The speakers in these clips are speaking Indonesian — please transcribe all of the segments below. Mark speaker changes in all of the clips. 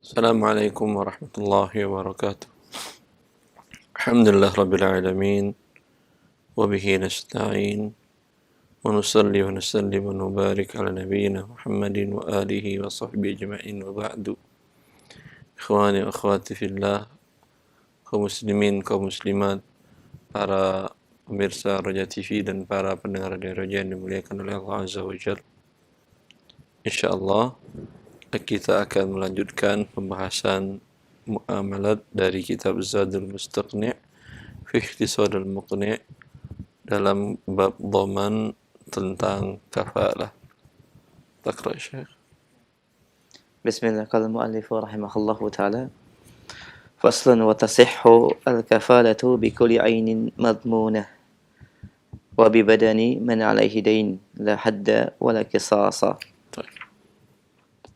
Speaker 1: Assalamualaikum warahmatullahi wabarakatuh. Alhamdulillah rabbil alamin wa bihi nasta'in wa nusalli wa nusallim wa nubarik ala nabiyyina Muhammadin wa alihi wa sahbihi ajma'in wa ba'du. Ikhwani wa akhwati fillah, kaum muslimin, kaum muslimat, para pemirsa Roja TV dan para pendengar dari Roja yang dimuliakan oleh Allah Azza wa Jalla. Insyaallah kita akan melanjutkan pembahasan muamalat dari kitab Zadul Mustaqni' fi Ikhtisarul Muqni' dalam bab dhaman tentang kafalah. Taqra Syekh.
Speaker 2: Bismillah, qala al-mu'allif rahimahullahu ta'ala. Faslun wa tasihhu al-kafalatu bi kulli 'ainin madmunah wa bi badani man 'alaihi dain la hadda wa la qisasa.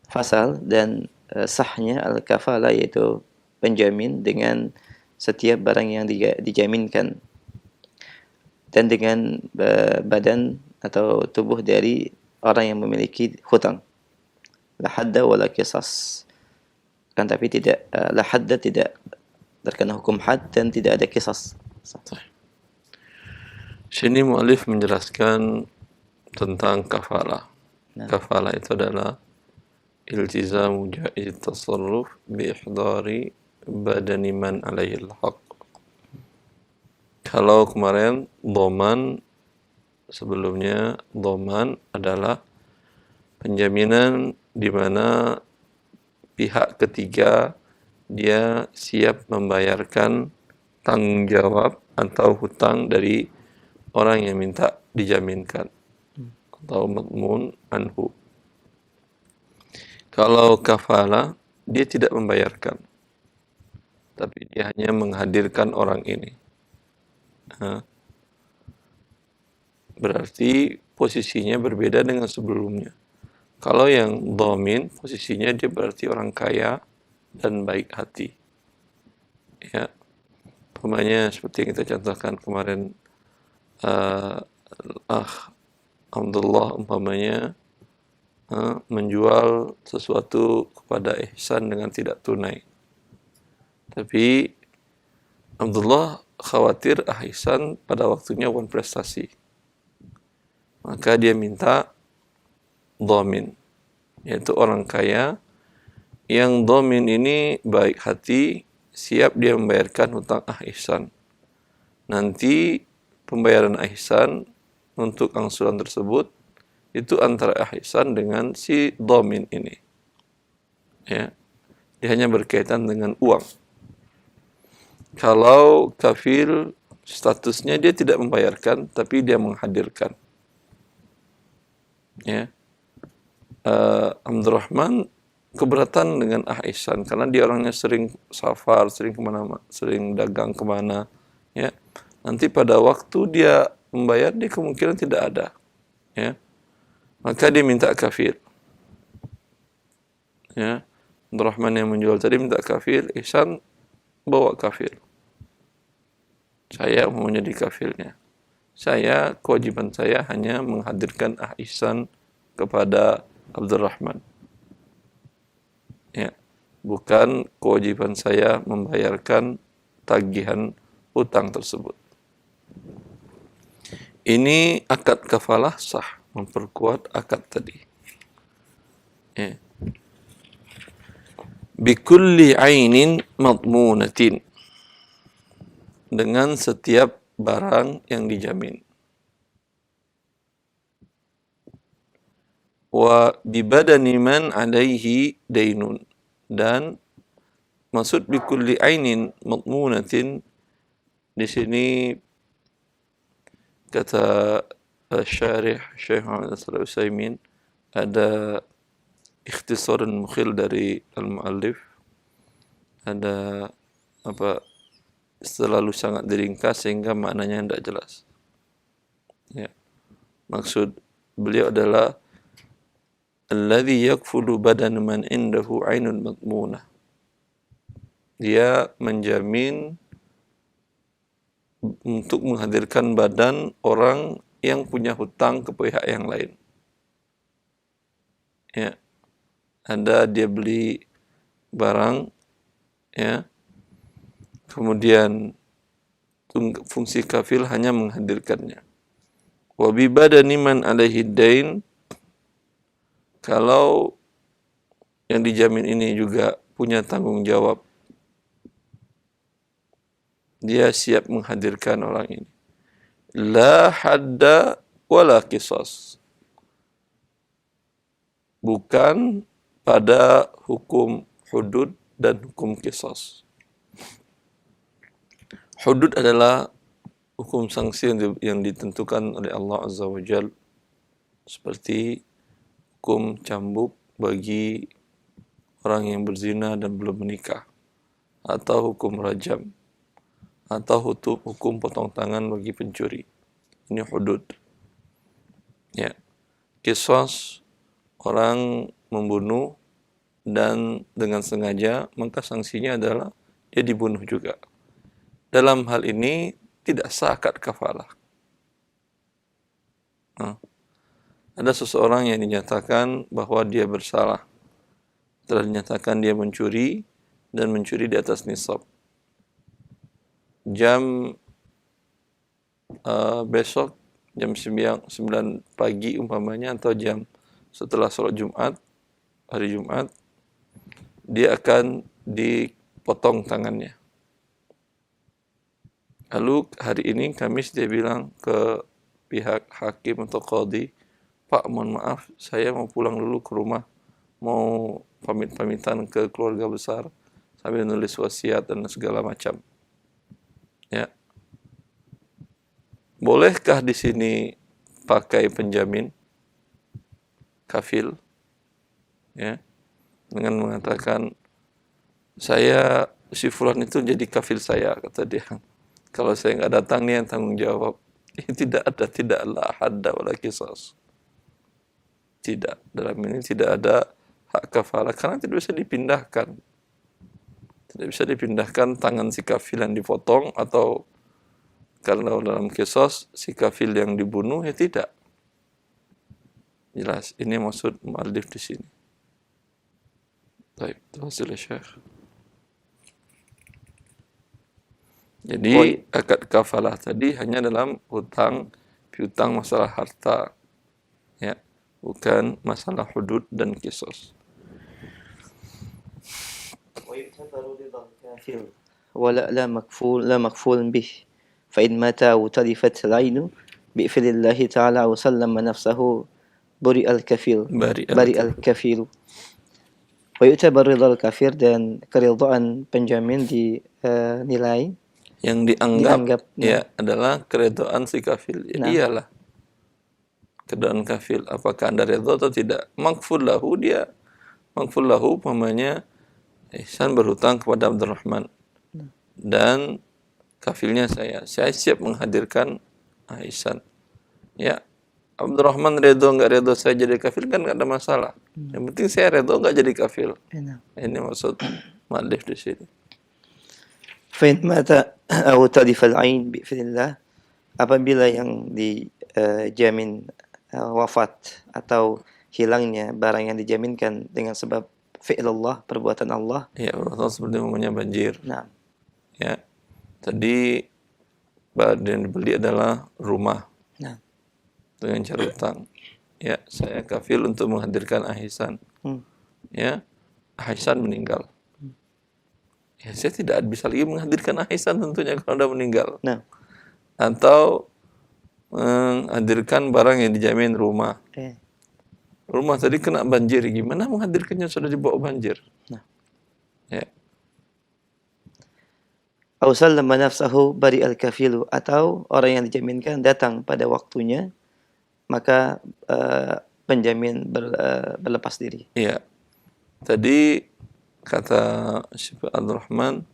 Speaker 2: Fasal dan sahnya al-kafalah yaitu penjamin dengan setiap barang yang dijaminkan dan dengan badan atau tubuh dari orang yang memiliki hutang. La hadda wa la qisas. Kan tapi tidak la hadda, tidak terkena hukum had, dan tidak ada qisas.
Speaker 1: Sini mu'alif menjelaskan tentang kafalah. Kafalah itu adalah iltizamu jaiz tasarruf bi ihdari badani man alaihi al-haq. Kalau kemarin dhaman, sebelumnya dhaman adalah penjaminan di mana pihak ketiga dia siap membayarkan tanggung jawab atau hutang dari orang yang minta dijaminkan atau madmun anhu. Kalau kafalah, dia tidak membayarkan, tapi dia hanya menghadirkan orang ini. Berarti posisinya berbeda dengan sebelumnya. Kalau yang dhamin, posisinya dia berarti orang kaya dan baik hati. Ya, umpamanya seperti yang kita contohkan kemarin, Abdullah umpamanya menjual sesuatu kepada Ihsan dengan tidak tunai. Tapi Abdullah khawatir Ihsan pada waktunya bukan prestasi. Maka dia minta dhamin, yaitu orang kaya yang dhamin ini baik hati, siap dia membayarkan hutang Ihsan. Nanti pembayaran Ihsan untuk angsuran tersebut itu antara Ihsan dengan si dhamin ini. Ya. Dia hanya berkaitan dengan uang. Kalau kafil, statusnya dia tidak membayarkan, tapi dia menghadirkan. Ya. Abdurrahman keberatan dengan Ihsan karena dia orangnya sering safar, sering kemana, sering dagang kemana. Ya. Nanti pada waktu dia membayar, dia kemungkinan tidak ada. Ya. Maka dia minta kafil. Ya. Abdurrahman yang menjual tadi minta kafil, Ihsan bawa kafil. Saya mau menjadi kafilnya. Kewajiban saya hanya menghadirkan Ihsan kepada Abdurrahman. Ya. Bukan kewajiban saya membayarkan tagihan hutang tersebut. Ini akad kafalah sah, memperkuat akad tadi. Ya. Bikulli ainin madmunatin, dengan setiap barang yang dijamin. Wa bibadani man alaihi dainun, dan maksud bikulli ainin madmunatin di sini kata syarih Syekh Muhammad Shalih Utsaimin, ada ikhtisarun mukhil dari al-muallif, ada selalu sangat diringkas sehingga maknanya tidak jelas. Ya. Maksud beliau adalah alladhi yakfulu badan man indahu ainun madmunah. Dia menjamin untuk menghadirkan badan orang yang punya hutang ke pihak yang lain. Ya. Ada dia beli barang, ya. Kemudian fungsi kafil hanya menghadirkannya. Wa bi badani man alaihi dain, kalau yang dijamin ini juga punya tanggung jawab, dia siap menghadirkan orang ini. La hadda wala qisas. Bukan pada hukum hudud dan hukum qisas. Hudud adalah hukum sanksi yang ditentukan oleh Allah Azza wa Jal, seperti hukum cambuk bagi orang yang berzina dan belum menikah, atau hukum rajam, atau hukum potong tangan bagi pencuri. Ini hudud. Ya. Qisas, orang membunuh dan dengan sengaja, maka sanksinya adalah dia dibunuh juga. Dalam hal ini tidak sah akad kafalah. Ada seseorang yang dinyatakan bahwa dia bersalah, telah dinyatakan dia mencuri dan mencuri di atas nisab. Jam besok jam 9 pagi umpamanya, atau jam setelah sholat Jumat, hari Jumat, dia akan dipotong tangannya. Lalu hari ini Kamis dia bilang ke pihak hakim atau qadhi, Pak, mohon maaf, saya mau pulang dulu ke rumah, mau pamit-pamitan ke keluarga besar, sambil nulis wasiat dan segala macam. Ya. Bolehkah di sini pakai penjamin kafil? Ya. Dengan mengatakan, saya si fulan itu jadi kafil saya, kata dia. Kalau saya nggak datang, nih yang tanggung jawab. Tidaklah hadda wala qisas. Tidak, dalam ini tidak ada hak kafalah, karena tidak bisa dipindahkan. Tidak bisa dipindahkan tangan si kafil yang dipotong, atau kalau dalam qisas si kafil yang dibunuh, ya tidak. Jelas, ini maksud mu'allif di sini. Baik, tafsir Syekh. Jadi akad kafalah tadi hanya dalam piutang masalah harta, ya, bukan masalah hudud dan qisas.
Speaker 2: ويعتبر رضا الكافر ولا لا مكفول به فإن مات أو تلفت العين بإفل الله تعالى أو سلم نفسه برئ الكفيل ويعتبر رضا الكافر, dan keridhaan penjamin dinilai,
Speaker 1: yang dianggap ya adalah keridhaan si kafil. Ya, iyalah keridhaan kafil, apakah Anda ridha atau tidak. Maghfur lahu, dia maghfur lahu umpamanya Ihsan berhutang kepada Abdurrahman, dan kafilnya saya siap menghadirkan Ihsan. Ya, Abdurrahman ridho nggak ridho saya jadi kafil kan nggak ada masalah. Yang penting saya ridho nggak jadi kafil. Ini maksud mu'allif di sini.
Speaker 2: فإن مات أو تلف العين بإذن الله, apabila yang dijamin wafat atau hilangnya barang yang dijaminkan dengan sebab fi'l Allah, perbuatan Allah.
Speaker 1: Ya, perbuatan seperti namanya banjir.
Speaker 2: Nah.
Speaker 1: Ya, tadi yang dibeli adalah rumah.
Speaker 2: Nah.
Speaker 1: Dengan cara utang. Ya, saya kafil untuk menghadirkan Ihsan. Ya, Ihsan meninggal. Ya, saya tidak bisa lagi menghadirkan Ihsan tentunya kalau sudah meninggal.
Speaker 2: Nah.
Speaker 1: Atau menghadirkan barang yang dijamin rumah. Rumah tadi kena banjir, gimana menghadirkannya sudah dibawa banjir?
Speaker 2: Nah.
Speaker 1: Ya.
Speaker 2: Aw sallama nafsahu bari al-kafilu, atau orang yang dijaminkan datang pada waktunya, maka penjamin berlepas diri.
Speaker 1: Iya. Tadi kata Syekh Abdurrahman,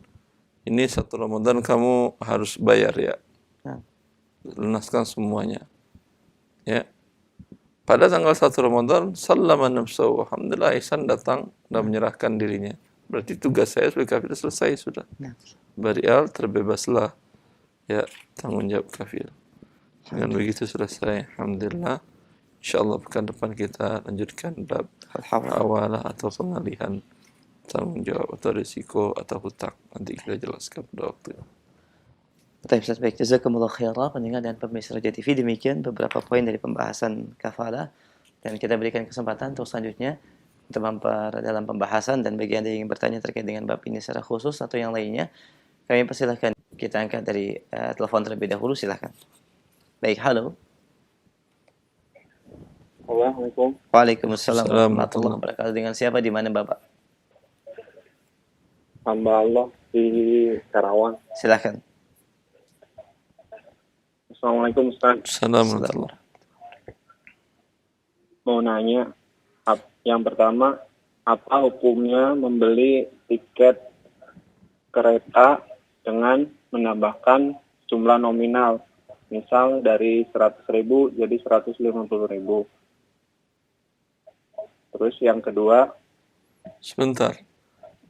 Speaker 1: ini 1 Ramadan kamu harus bayar ya. Lunaskan semuanya. Ya. Pada tanggal 1 Ramadan, sallama nafsahu. Alhamdulillah, Ihsan datang dan menyerahkan dirinya. Berarti tugas saya sebagai kafir selesai sudah. Barial, terbebaslah. Ya, tanggung jawab kafir. Dengan begitu selesai. Alhamdulillah. InsyaAllah pekan depan kita lanjutkan bab hawalah atau pengalihan tanggung jawab atau risiko atau hutang. Nanti kita jelaskan pada waktu.
Speaker 2: Baik, Ustaz, baik. Jazakumullah khairan pendengar dan pemirsa Raja TV. Demikian beberapa poin dari pembahasan kafalah. Dan kita berikan kesempatan untuk selanjutnya untuk dalam pembahasan, dan bagi Anda yang ingin bertanya terkait dengan bab ini secara khusus atau yang lainnya, kami persilahkan kita angkat dari telepon terlebih dahulu, silahkan. Baik, halo.
Speaker 3: Assalamualaikum.
Speaker 2: Waalaikumsalam
Speaker 1: Assalamualaikum.
Speaker 2: warahmatullahi wabarakatuh. Dengan siapa, di mana Bapak?
Speaker 3: Hamba Allah di Karawang.
Speaker 2: Silahkan.
Speaker 3: Assalamualaikum Ustaz.
Speaker 1: Assalamualaikum.
Speaker 3: Mau nanya, yang pertama, apa hukumnya membeli tiket kereta dengan menambahkan jumlah nominal, misal dari 100.000 jadi 150.000. Terus yang kedua,
Speaker 1: Sebentar.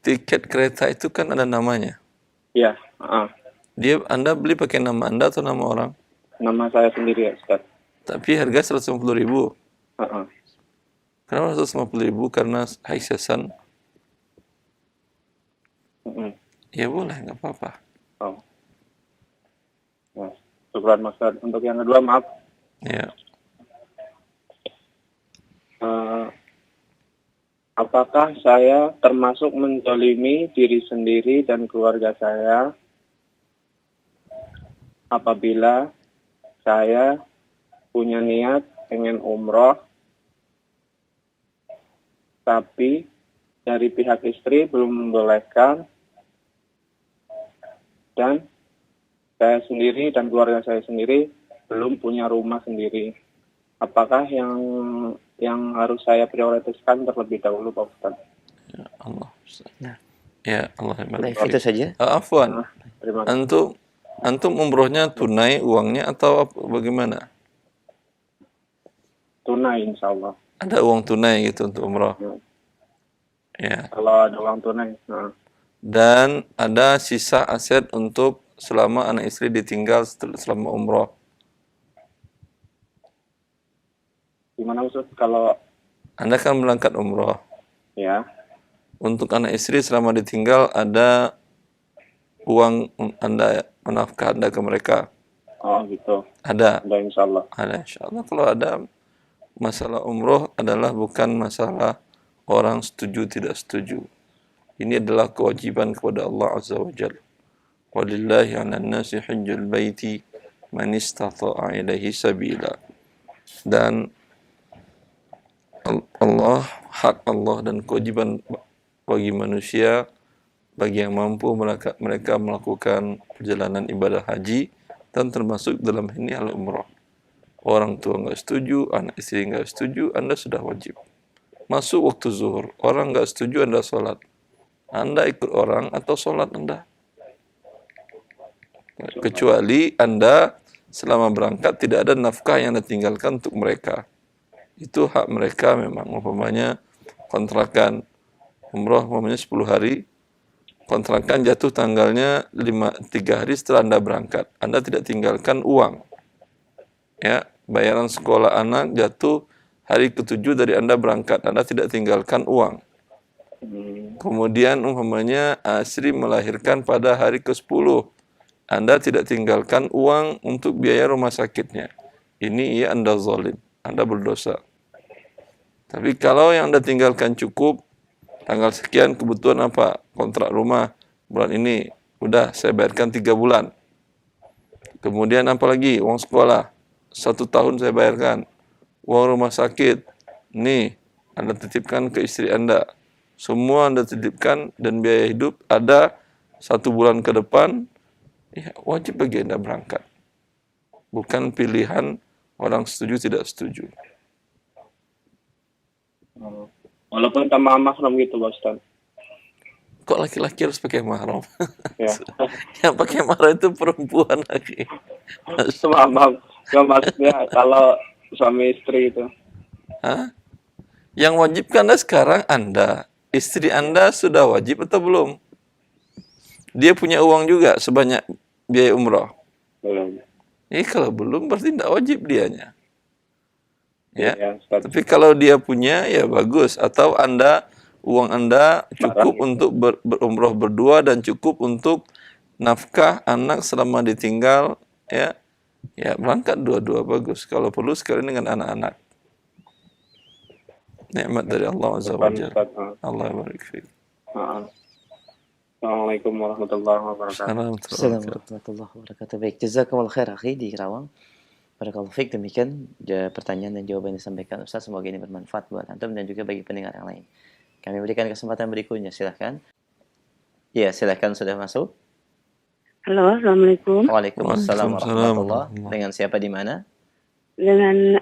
Speaker 1: Tiket kereta itu kan ada namanya.
Speaker 3: ya,
Speaker 1: Anda beli pakai nama Anda atau nama orang?
Speaker 3: nama saya sendiri ya Ustaz.
Speaker 1: Tapi harga 150.000.
Speaker 3: Heeh.
Speaker 1: Kenapa 150.000? Karena high season.
Speaker 3: Heeh.
Speaker 1: Ya boleh, nggak apa-apa.
Speaker 3: Oh. Ya, syukran Mas Ustaz. Untuk yang kedua, maaf.
Speaker 1: Ya.
Speaker 3: Apakah saya termasuk menzalimi diri sendiri dan keluarga saya apabila saya punya niat pengen umroh, tapi dari pihak istri belum membolehkan, dan saya sendiri dan keluarga saya sendiri belum punya rumah sendiri? Apakah yang harus saya prioritaskan terlebih dahulu, Pak Ustaz?
Speaker 1: Ya Allah.
Speaker 2: Nah.
Speaker 1: Ya Allah.
Speaker 2: Baik, itu saja.
Speaker 1: Afwan.
Speaker 3: Terima kasih.
Speaker 1: Antum umrohnya tunai uangnya atau bagaimana?
Speaker 3: Tunai, insya Allah.
Speaker 1: Ada uang tunai gitu untuk umroh. Ya.
Speaker 3: Kalau ada uang tunai. Nah.
Speaker 1: Dan ada sisa aset untuk selama anak istri ditinggal selama umroh.
Speaker 3: Gimana Ustaz kalau
Speaker 1: Anda kan berangkat umroh.
Speaker 3: ya?
Speaker 1: Untuk anak istri selama ditinggal ada uang Anda, nafkah Anda ke mereka.
Speaker 3: Oh gitu.
Speaker 1: Ada.
Speaker 3: Ada insya Allah.
Speaker 1: Ada insya Allah. Kalau ada, masalah umroh adalah bukan masalah orang setuju tidak setuju. Ini adalah kewajiban kepada Allah Azza wa Jalla. Walillahi 'alan nasi hajjul baiti man istata'a ilaihi sabila. Dan Allah, hak Allah dan kewajiban bagi manusia, bagi yang mampu mereka melakukan perjalanan ibadah haji, dan termasuk dalam ini al-umrah. Orang tua nggak setuju, anak istri nggak setuju, Anda sudah wajib. Masuk waktu zuhur, orang nggak setuju, Anda sholat. Anda ikut orang atau sholat Anda? Kecuali Anda selama berangkat tidak ada nafkah yang Anda tinggalkan untuk mereka. Itu hak mereka memang. Umpamanya kontrakan umroh umpamanya 10 hari, kontrakan jatuh tanggalnya 3 hari setelah Anda berangkat. Anda tidak tinggalkan uang. Ya, bayaran sekolah anak jatuh hari ke-7 dari Anda berangkat. Anda tidak tinggalkan uang. Kemudian umpamanya istri melahirkan pada hari ke-10. Anda tidak tinggalkan uang untuk biaya rumah sakitnya. Ini Anda zalim. Anda berdosa. Tapi kalau yang Anda tinggalkan cukup, tanggal sekian kebutuhan apa? Kontrak rumah bulan ini, udah saya bayarkan 3 bulan. Kemudian apa lagi? Uang sekolah, 1 tahun saya bayarkan. Uang rumah sakit, nih Anda titipkan ke istri Anda. Semua Anda titipkan, dan biaya hidup ada 1 bulan ke depan, ya wajib bagi Anda berangkat. Bukan pilihan orang setuju tidak setuju.
Speaker 3: Walaupun tanpa mahram gitu, Pak Ustaz.
Speaker 1: Kok laki-laki harus pakai mahram?
Speaker 3: Ya.
Speaker 1: Yang pakai mahram itu perempuan lagi.
Speaker 3: Maaf. Nggak, maksudnya kalau suami istri itu.
Speaker 1: Hah? Yang wajib karena sekarang Anda. Istri Anda sudah wajib atau belum? Dia punya uang juga sebanyak biaya umroh.
Speaker 3: Belum.
Speaker 1: Kalau belum berarti tidak wajib dianya. Ya.
Speaker 3: Ya, Ustaz.
Speaker 1: Tapi kalau dia punya, ya bagus. Atau Anda uang Anda cukup
Speaker 3: Barang
Speaker 1: untuk berumroh berdua dan cukup untuk nafkah anak selama ditinggal, ya. Ya, berangkat dua-dua bagus. Kalau perlu sekali dengan anak-anak. Nikmat dari Allah Azza wa
Speaker 3: depan
Speaker 1: Jalla.
Speaker 3: Ustaz.
Speaker 1: Allah barik fiik.
Speaker 3: Assalamualaikum warahmatullahi wabarakatuh.
Speaker 2: Assalamualaikum warahmatullahi wabarakatuh. Baik, jazakumullah khair akhi di Kerawang. Barakallahu fiik. Demikian pertanyaan dan jawaban yang disampaikan Ustaz. Semoga ini bermanfaat buat antum dan juga bagi pendengar yang lain. Kami berikan kesempatan berikutnya, silahkan. Ya, silahkan, sudah masuk.
Speaker 4: Halo, Assalamualaikum.
Speaker 2: Waalaikumsalam
Speaker 1: Waalaikumsalam
Speaker 2: warahmatullah.
Speaker 1: warahmatullah.
Speaker 2: Dengan siapa di mana?
Speaker 4: Dengan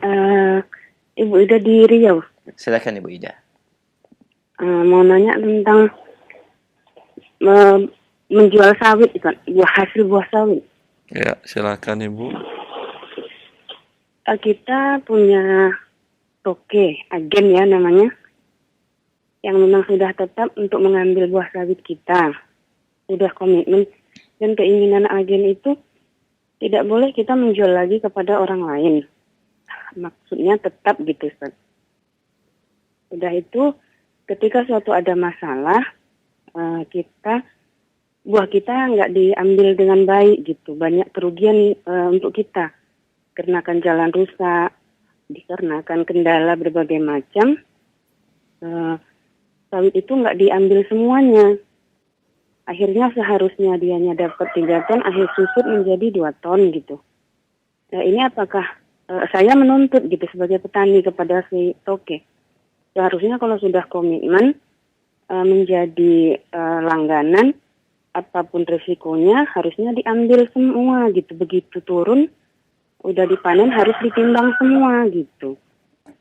Speaker 4: Ibu Ida di Riau.
Speaker 2: Silahkan Ibu Ida.
Speaker 4: Mau nanya tentang menjual sawit, kan? Hasil buah sawit.
Speaker 1: Ya, silakan Ibu.
Speaker 4: Kita punya toke, agen ya namanya, yang memang sudah tetap untuk mengambil buah sawit kita. Sudah komitmen. Dan keinginan agen itu tidak boleh kita menjual lagi kepada orang lain. Maksudnya tetap gitu, Ustaz. Udah itu, ketika suatu ada masalah, buah kita nggak diambil dengan baik gitu. Banyak kerugian untuk kita. Dikarenakan jalan rusak, dikarenakan kendala berbagai macam, sawit itu nggak diambil semuanya. Akhirnya seharusnya dianya dapat 3 ton, akhir susut menjadi 2 ton gitu. Nah, ini apakah saya menuntut gitu sebagai petani kepada si toke. Seharusnya kalau sudah komitmen menjadi langganan, apapun risikonya harusnya diambil semua gitu. Begitu turun, udah dipanen harus ditimbang semua gitu.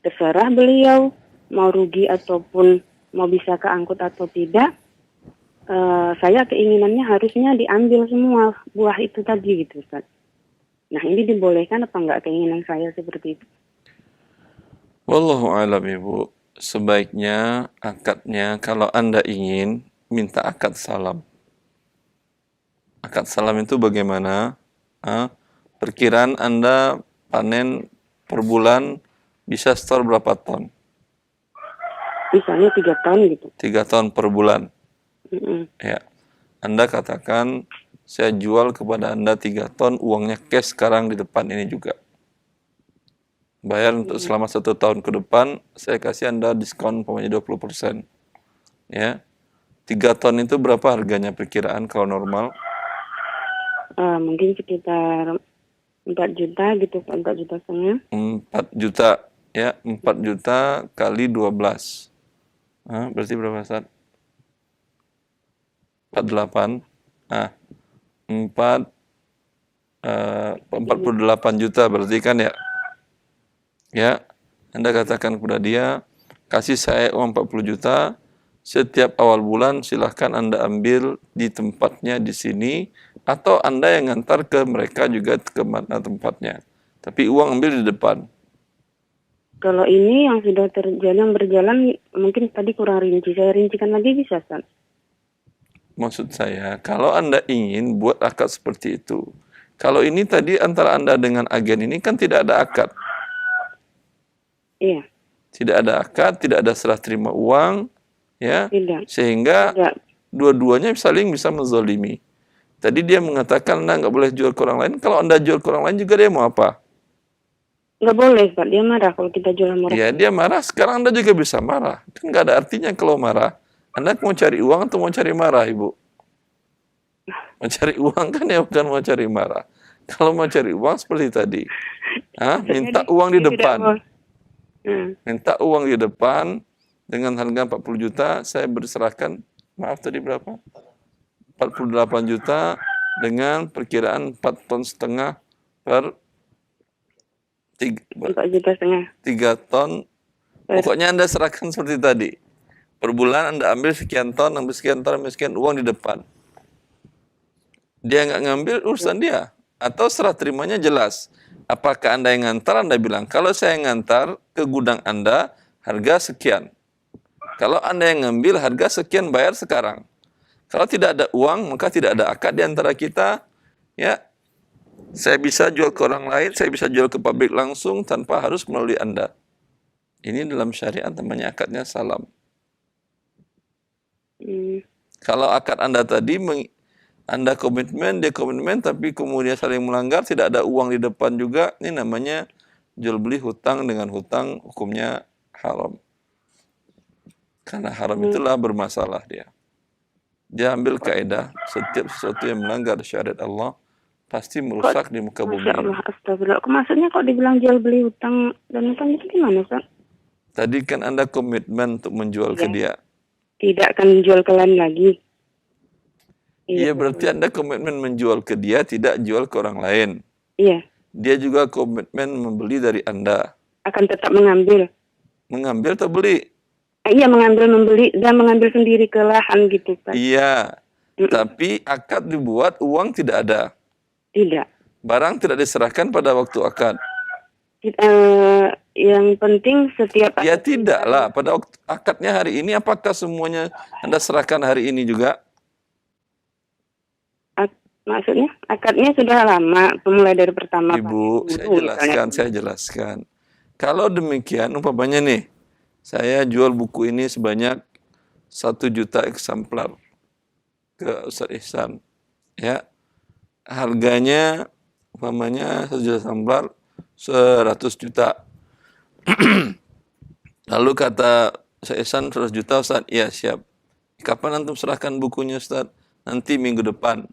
Speaker 4: Terserah beliau mau rugi ataupun mau bisa keangkut atau tidak. Saya keinginannya harusnya diambil semua buah itu tadi gitu, Ustaz. Nah, ini dibolehkan apa enggak keinginan saya seperti itu?
Speaker 1: Wallahu a'lam Ibu. Sebaiknya akadnya kalau Anda ingin minta akad salam. Akad salam itu bagaimana? Perkiraan Anda panen per bulan bisa store berapa ton?
Speaker 4: Misalnya 3 ton gitu.
Speaker 1: 3 ton per bulan. Ya. Anda katakan saya jual kepada Anda 3 ton, uangnya cash sekarang di depan ini juga. Bayar untuk selama 1 tahun ke depan, saya kasih Anda diskon umpamanya 20%. Ya. 3 ton itu berapa harganya perkiraan kalau normal?
Speaker 4: Mungkin sekitar 4 juta gitu, 4 juta setengah.
Speaker 1: 4 juta, ya, 4 juta kali 12. Berarti berapa, Ustaz? 48. 48 juta berarti kan ya? Ya, Anda katakan kepada dia, kasih saya uang 40 juta, setiap awal bulan silahkan Anda ambil di tempatnya di sini, atau Anda yang ngantar ke mereka juga ke mana tempatnya. Tapi uang ambil di depan.
Speaker 4: Kalau ini yang sudah berjalan, mungkin tadi kurang rinci. Saya rincikan lagi bisa, Ustaz?
Speaker 1: Maksud saya, kalau Anda ingin buat akad seperti itu, kalau ini tadi antara Anda dengan agen ini kan tidak ada akad.
Speaker 4: Iya.
Speaker 1: Tidak ada akad, tidak ada serah terima uang, ya.
Speaker 4: Tidak.
Speaker 1: Sehingga dua-duanya saling bisa menzalimi. Tadi dia mengatakan Anda nggak boleh jual ke orang lain. Kalau Anda jual ke orang lain juga dia mau apa?
Speaker 4: Nggak boleh, Pak. Dia marah kalau kita jual murah.
Speaker 1: Ya, dia marah. Sekarang Anda juga bisa marah. Kan nggak ada artinya kalau marah. Anda mau cari uang atau mau cari marah, Ibu? Mau cari uang kan ya, bukan mau cari marah. Kalau mau cari uang seperti tadi, minta uang di depan. Minta uang di depan dengan harga 40 juta, saya berserahkan, maaf tadi berapa? 48 juta dengan perkiraan 4 ton setengah per
Speaker 4: 4 juta setengah.
Speaker 1: 3 ton. Pokoknya Anda serahkan seperti tadi. Per bulan Anda ambil sekian ton, ambil sekian ton, ambil sekian uang di depan. Dia nggak ngambil, urusan dia. Atau serah terimanya jelas. Apakah Anda yang ngantar, Anda bilang, kalau saya ngantar ke gudang Anda, harga sekian. Kalau Anda yang ngambil, harga sekian, bayar sekarang. Kalau tidak ada uang, maka tidak ada akad di antara kita. Ya, saya bisa jual ke orang lain, saya bisa jual ke pabrik langsung tanpa harus melalui Anda. Ini dalam syariat namanya akadnya salam.
Speaker 4: Hmm.
Speaker 1: Kalau akad Anda tadi Anda komitmen, dia komitmen, tapi kemudian saling melanggar, tidak ada uang di depan juga, ini namanya jual beli hutang dengan hutang, hukumnya haram. Karena haram itulah bermasalah dia. Dia ambil kaidah, setiap sesuatu yang melanggar syariat Allah pasti merusak di muka bumi
Speaker 4: Masya
Speaker 1: ini.
Speaker 4: Allah, astagfirullah. Maksudnya kok dibilang jual beli hutang dan hutang itu gimana, Ustaz?
Speaker 1: Tadi kan Anda komitmen untuk menjual ke dia.
Speaker 4: Tidak akan jual ke lain lagi.
Speaker 1: Iya, berarti Anda komitmen menjual ke dia, tidak jual ke orang lain.
Speaker 4: Iya.
Speaker 1: Dia juga komitmen membeli dari Anda.
Speaker 4: Akan tetap mengambil.
Speaker 1: Mengambil atau beli?
Speaker 4: Iya, membeli dan mengambil sendiri ke lahan gitu, Pak.
Speaker 1: Iya, tapi akad dibuat, uang tidak ada.
Speaker 4: Tidak.
Speaker 1: Barang tidak diserahkan pada waktu akad.
Speaker 4: Yang penting setiap...
Speaker 1: Ya tidaklah, pada waktu akadnya hari ini, apakah semuanya Anda serahkan hari ini juga?
Speaker 4: Maksudnya akadnya sudah lama, mulai dari pertama.
Speaker 1: Ibu, saya jelaskan. Kalau demikian, umpamanya nih, saya jual buku ini sebanyak 1 juta eksemplar ke Ustaz Ihsan. Ya, harganya umpamanya 1 juta eksemplar 100 juta. Lalu kata Ustaz Ihsan 100 juta, Ustaz, ya siap. Kapan antum serahkan bukunya, Ustaz? Nanti minggu depan.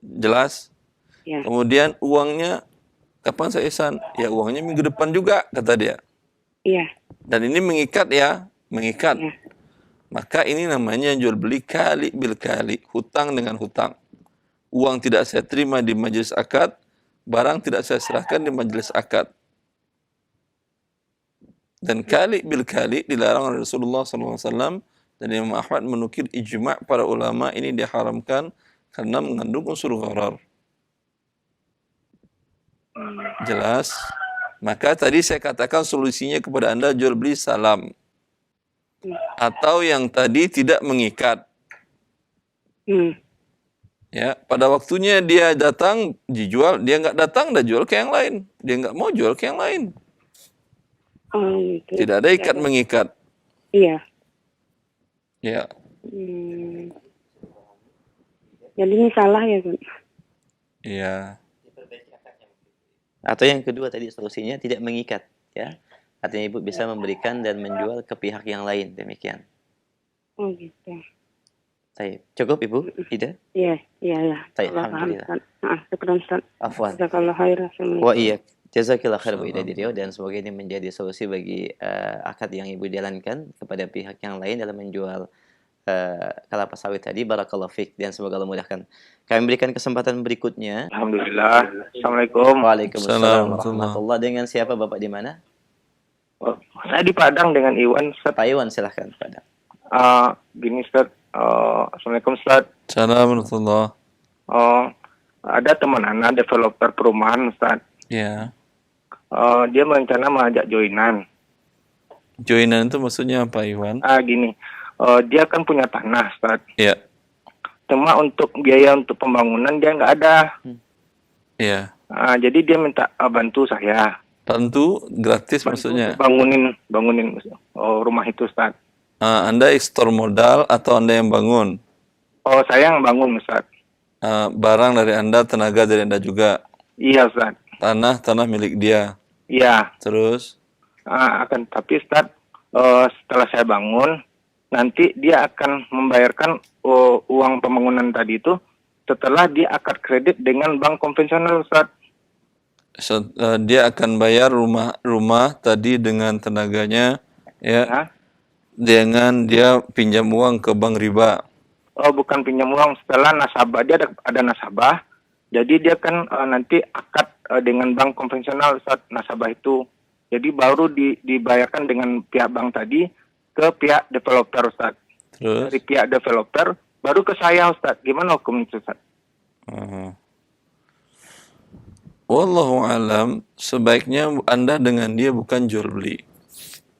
Speaker 1: Jelas?
Speaker 4: Ya.
Speaker 1: Kemudian uangnya kapan Ustaz Ihsan? Ya uangnya minggu depan juga, kata dia.
Speaker 4: Iya.
Speaker 1: Dan ini mengikat ya, mengikat.
Speaker 4: Ya.
Speaker 1: Maka ini namanya jual beli kali bil kali, hutang dengan hutang. Uang tidak saya terima di majelis akad, barang tidak saya serahkan di majelis akad. Dan kali bil kali dilarang oleh Rasulullah SAW, dan Imam Ahmad menukil ijma' para ulama ini diharamkan karena mengandung unsur gharar. Jelas? Maka tadi saya katakan solusinya kepada Anda jual beli salam. Atau yang tadi tidak mengikat. Ya, pada waktunya dia datang dijual, dia nggak datang dah jual ke yang lain. Dia nggak mau jual ke yang lain.
Speaker 4: Oh, gitu.
Speaker 1: Tidak ada ikat mengikat.
Speaker 4: Iya.
Speaker 1: Ya.
Speaker 4: Jadi ini salah ya, Gun?
Speaker 1: Iya.
Speaker 2: Atau yang kedua tadi solusinya tidak mengikat, ya. Artinya ibu bisa memberikan dan menjual ke pihak yang lain, demikian.
Speaker 4: Oh gitu.
Speaker 2: Baik, cukup ibu, Ida?
Speaker 4: Iya.
Speaker 2: Baik, alhamdulillah.
Speaker 4: Syukran, Ustaz.
Speaker 2: Afwan.
Speaker 4: Jazakallah khairan.
Speaker 2: Wa iya. Jazakillah khair Bu Ida di Riau, dan semoga ini menjadi solusi bagi akad yang ibu jalankan kepada pihak yang lain dalam menjual kelapa sawit tadi. Barakallahu fiik, dan semoga Allah mudahkan. Kami berikan kesempatan berikutnya.
Speaker 3: Alhamdulillah. Assalamualaikum.
Speaker 2: Waalaikumsalam warahmatullah. Dengan siapa Bapak di mana?
Speaker 3: Saya di Padang dengan Iwan, Ustaz.
Speaker 2: Pak Iwan, silahkan Padang.
Speaker 3: Gini, Ustaz. Assalamualaikum, Ustaz.
Speaker 1: Assalamualaikum warahmatullah.
Speaker 3: Ada teman anak developer perumahan, Ustaz.
Speaker 1: Ya.
Speaker 3: Dia berencana mengajak joinan.
Speaker 1: Joinan itu maksudnya apa, Iwan?
Speaker 3: Gini. Dia kan punya tanah, Ustaz.
Speaker 1: Ya.
Speaker 3: Cuma untuk biaya untuk pembangunan dia nggak ada.
Speaker 1: Ya.
Speaker 3: Jadi dia minta bantu saya.
Speaker 1: Bantu gratis
Speaker 3: Bantu
Speaker 1: maksudnya?
Speaker 3: Bangunin rumah itu, Ustaz.
Speaker 1: Anda ekspor modal atau Anda yang bangun?
Speaker 3: Saya yang bangun, Ustaz.
Speaker 1: Barang dari Anda, tenaga dari Anda juga?
Speaker 3: Iya, Ustaz.
Speaker 1: Tanah milik dia?
Speaker 3: Iya.
Speaker 1: Terus?
Speaker 3: Tapi Ustaz, setelah saya bangun, nanti dia akan membayarkan uang pembangunan tadi itu setelah dia akad kredit dengan bank konvensional, Ustaz.
Speaker 1: Dia akan bayar rumah tadi dengan tenaganya, ya, dengan dia pinjam uang ke bank riba.
Speaker 3: Bukan pinjam uang, setelah nasabah, dia ada nasabah, jadi dia kan nanti akad dengan bank konvensional, Ustaz, nasabah itu. Jadi baru dibayarkan dengan pihak bank tadi ke pihak developer, Ustaz.
Speaker 1: Terus?
Speaker 3: Dari pihak developer baru ke saya, Ustaz. Gimana hukum itu, Ustaz?
Speaker 1: Wallahu alam, sebaiknya Anda dengan dia bukan jual beli.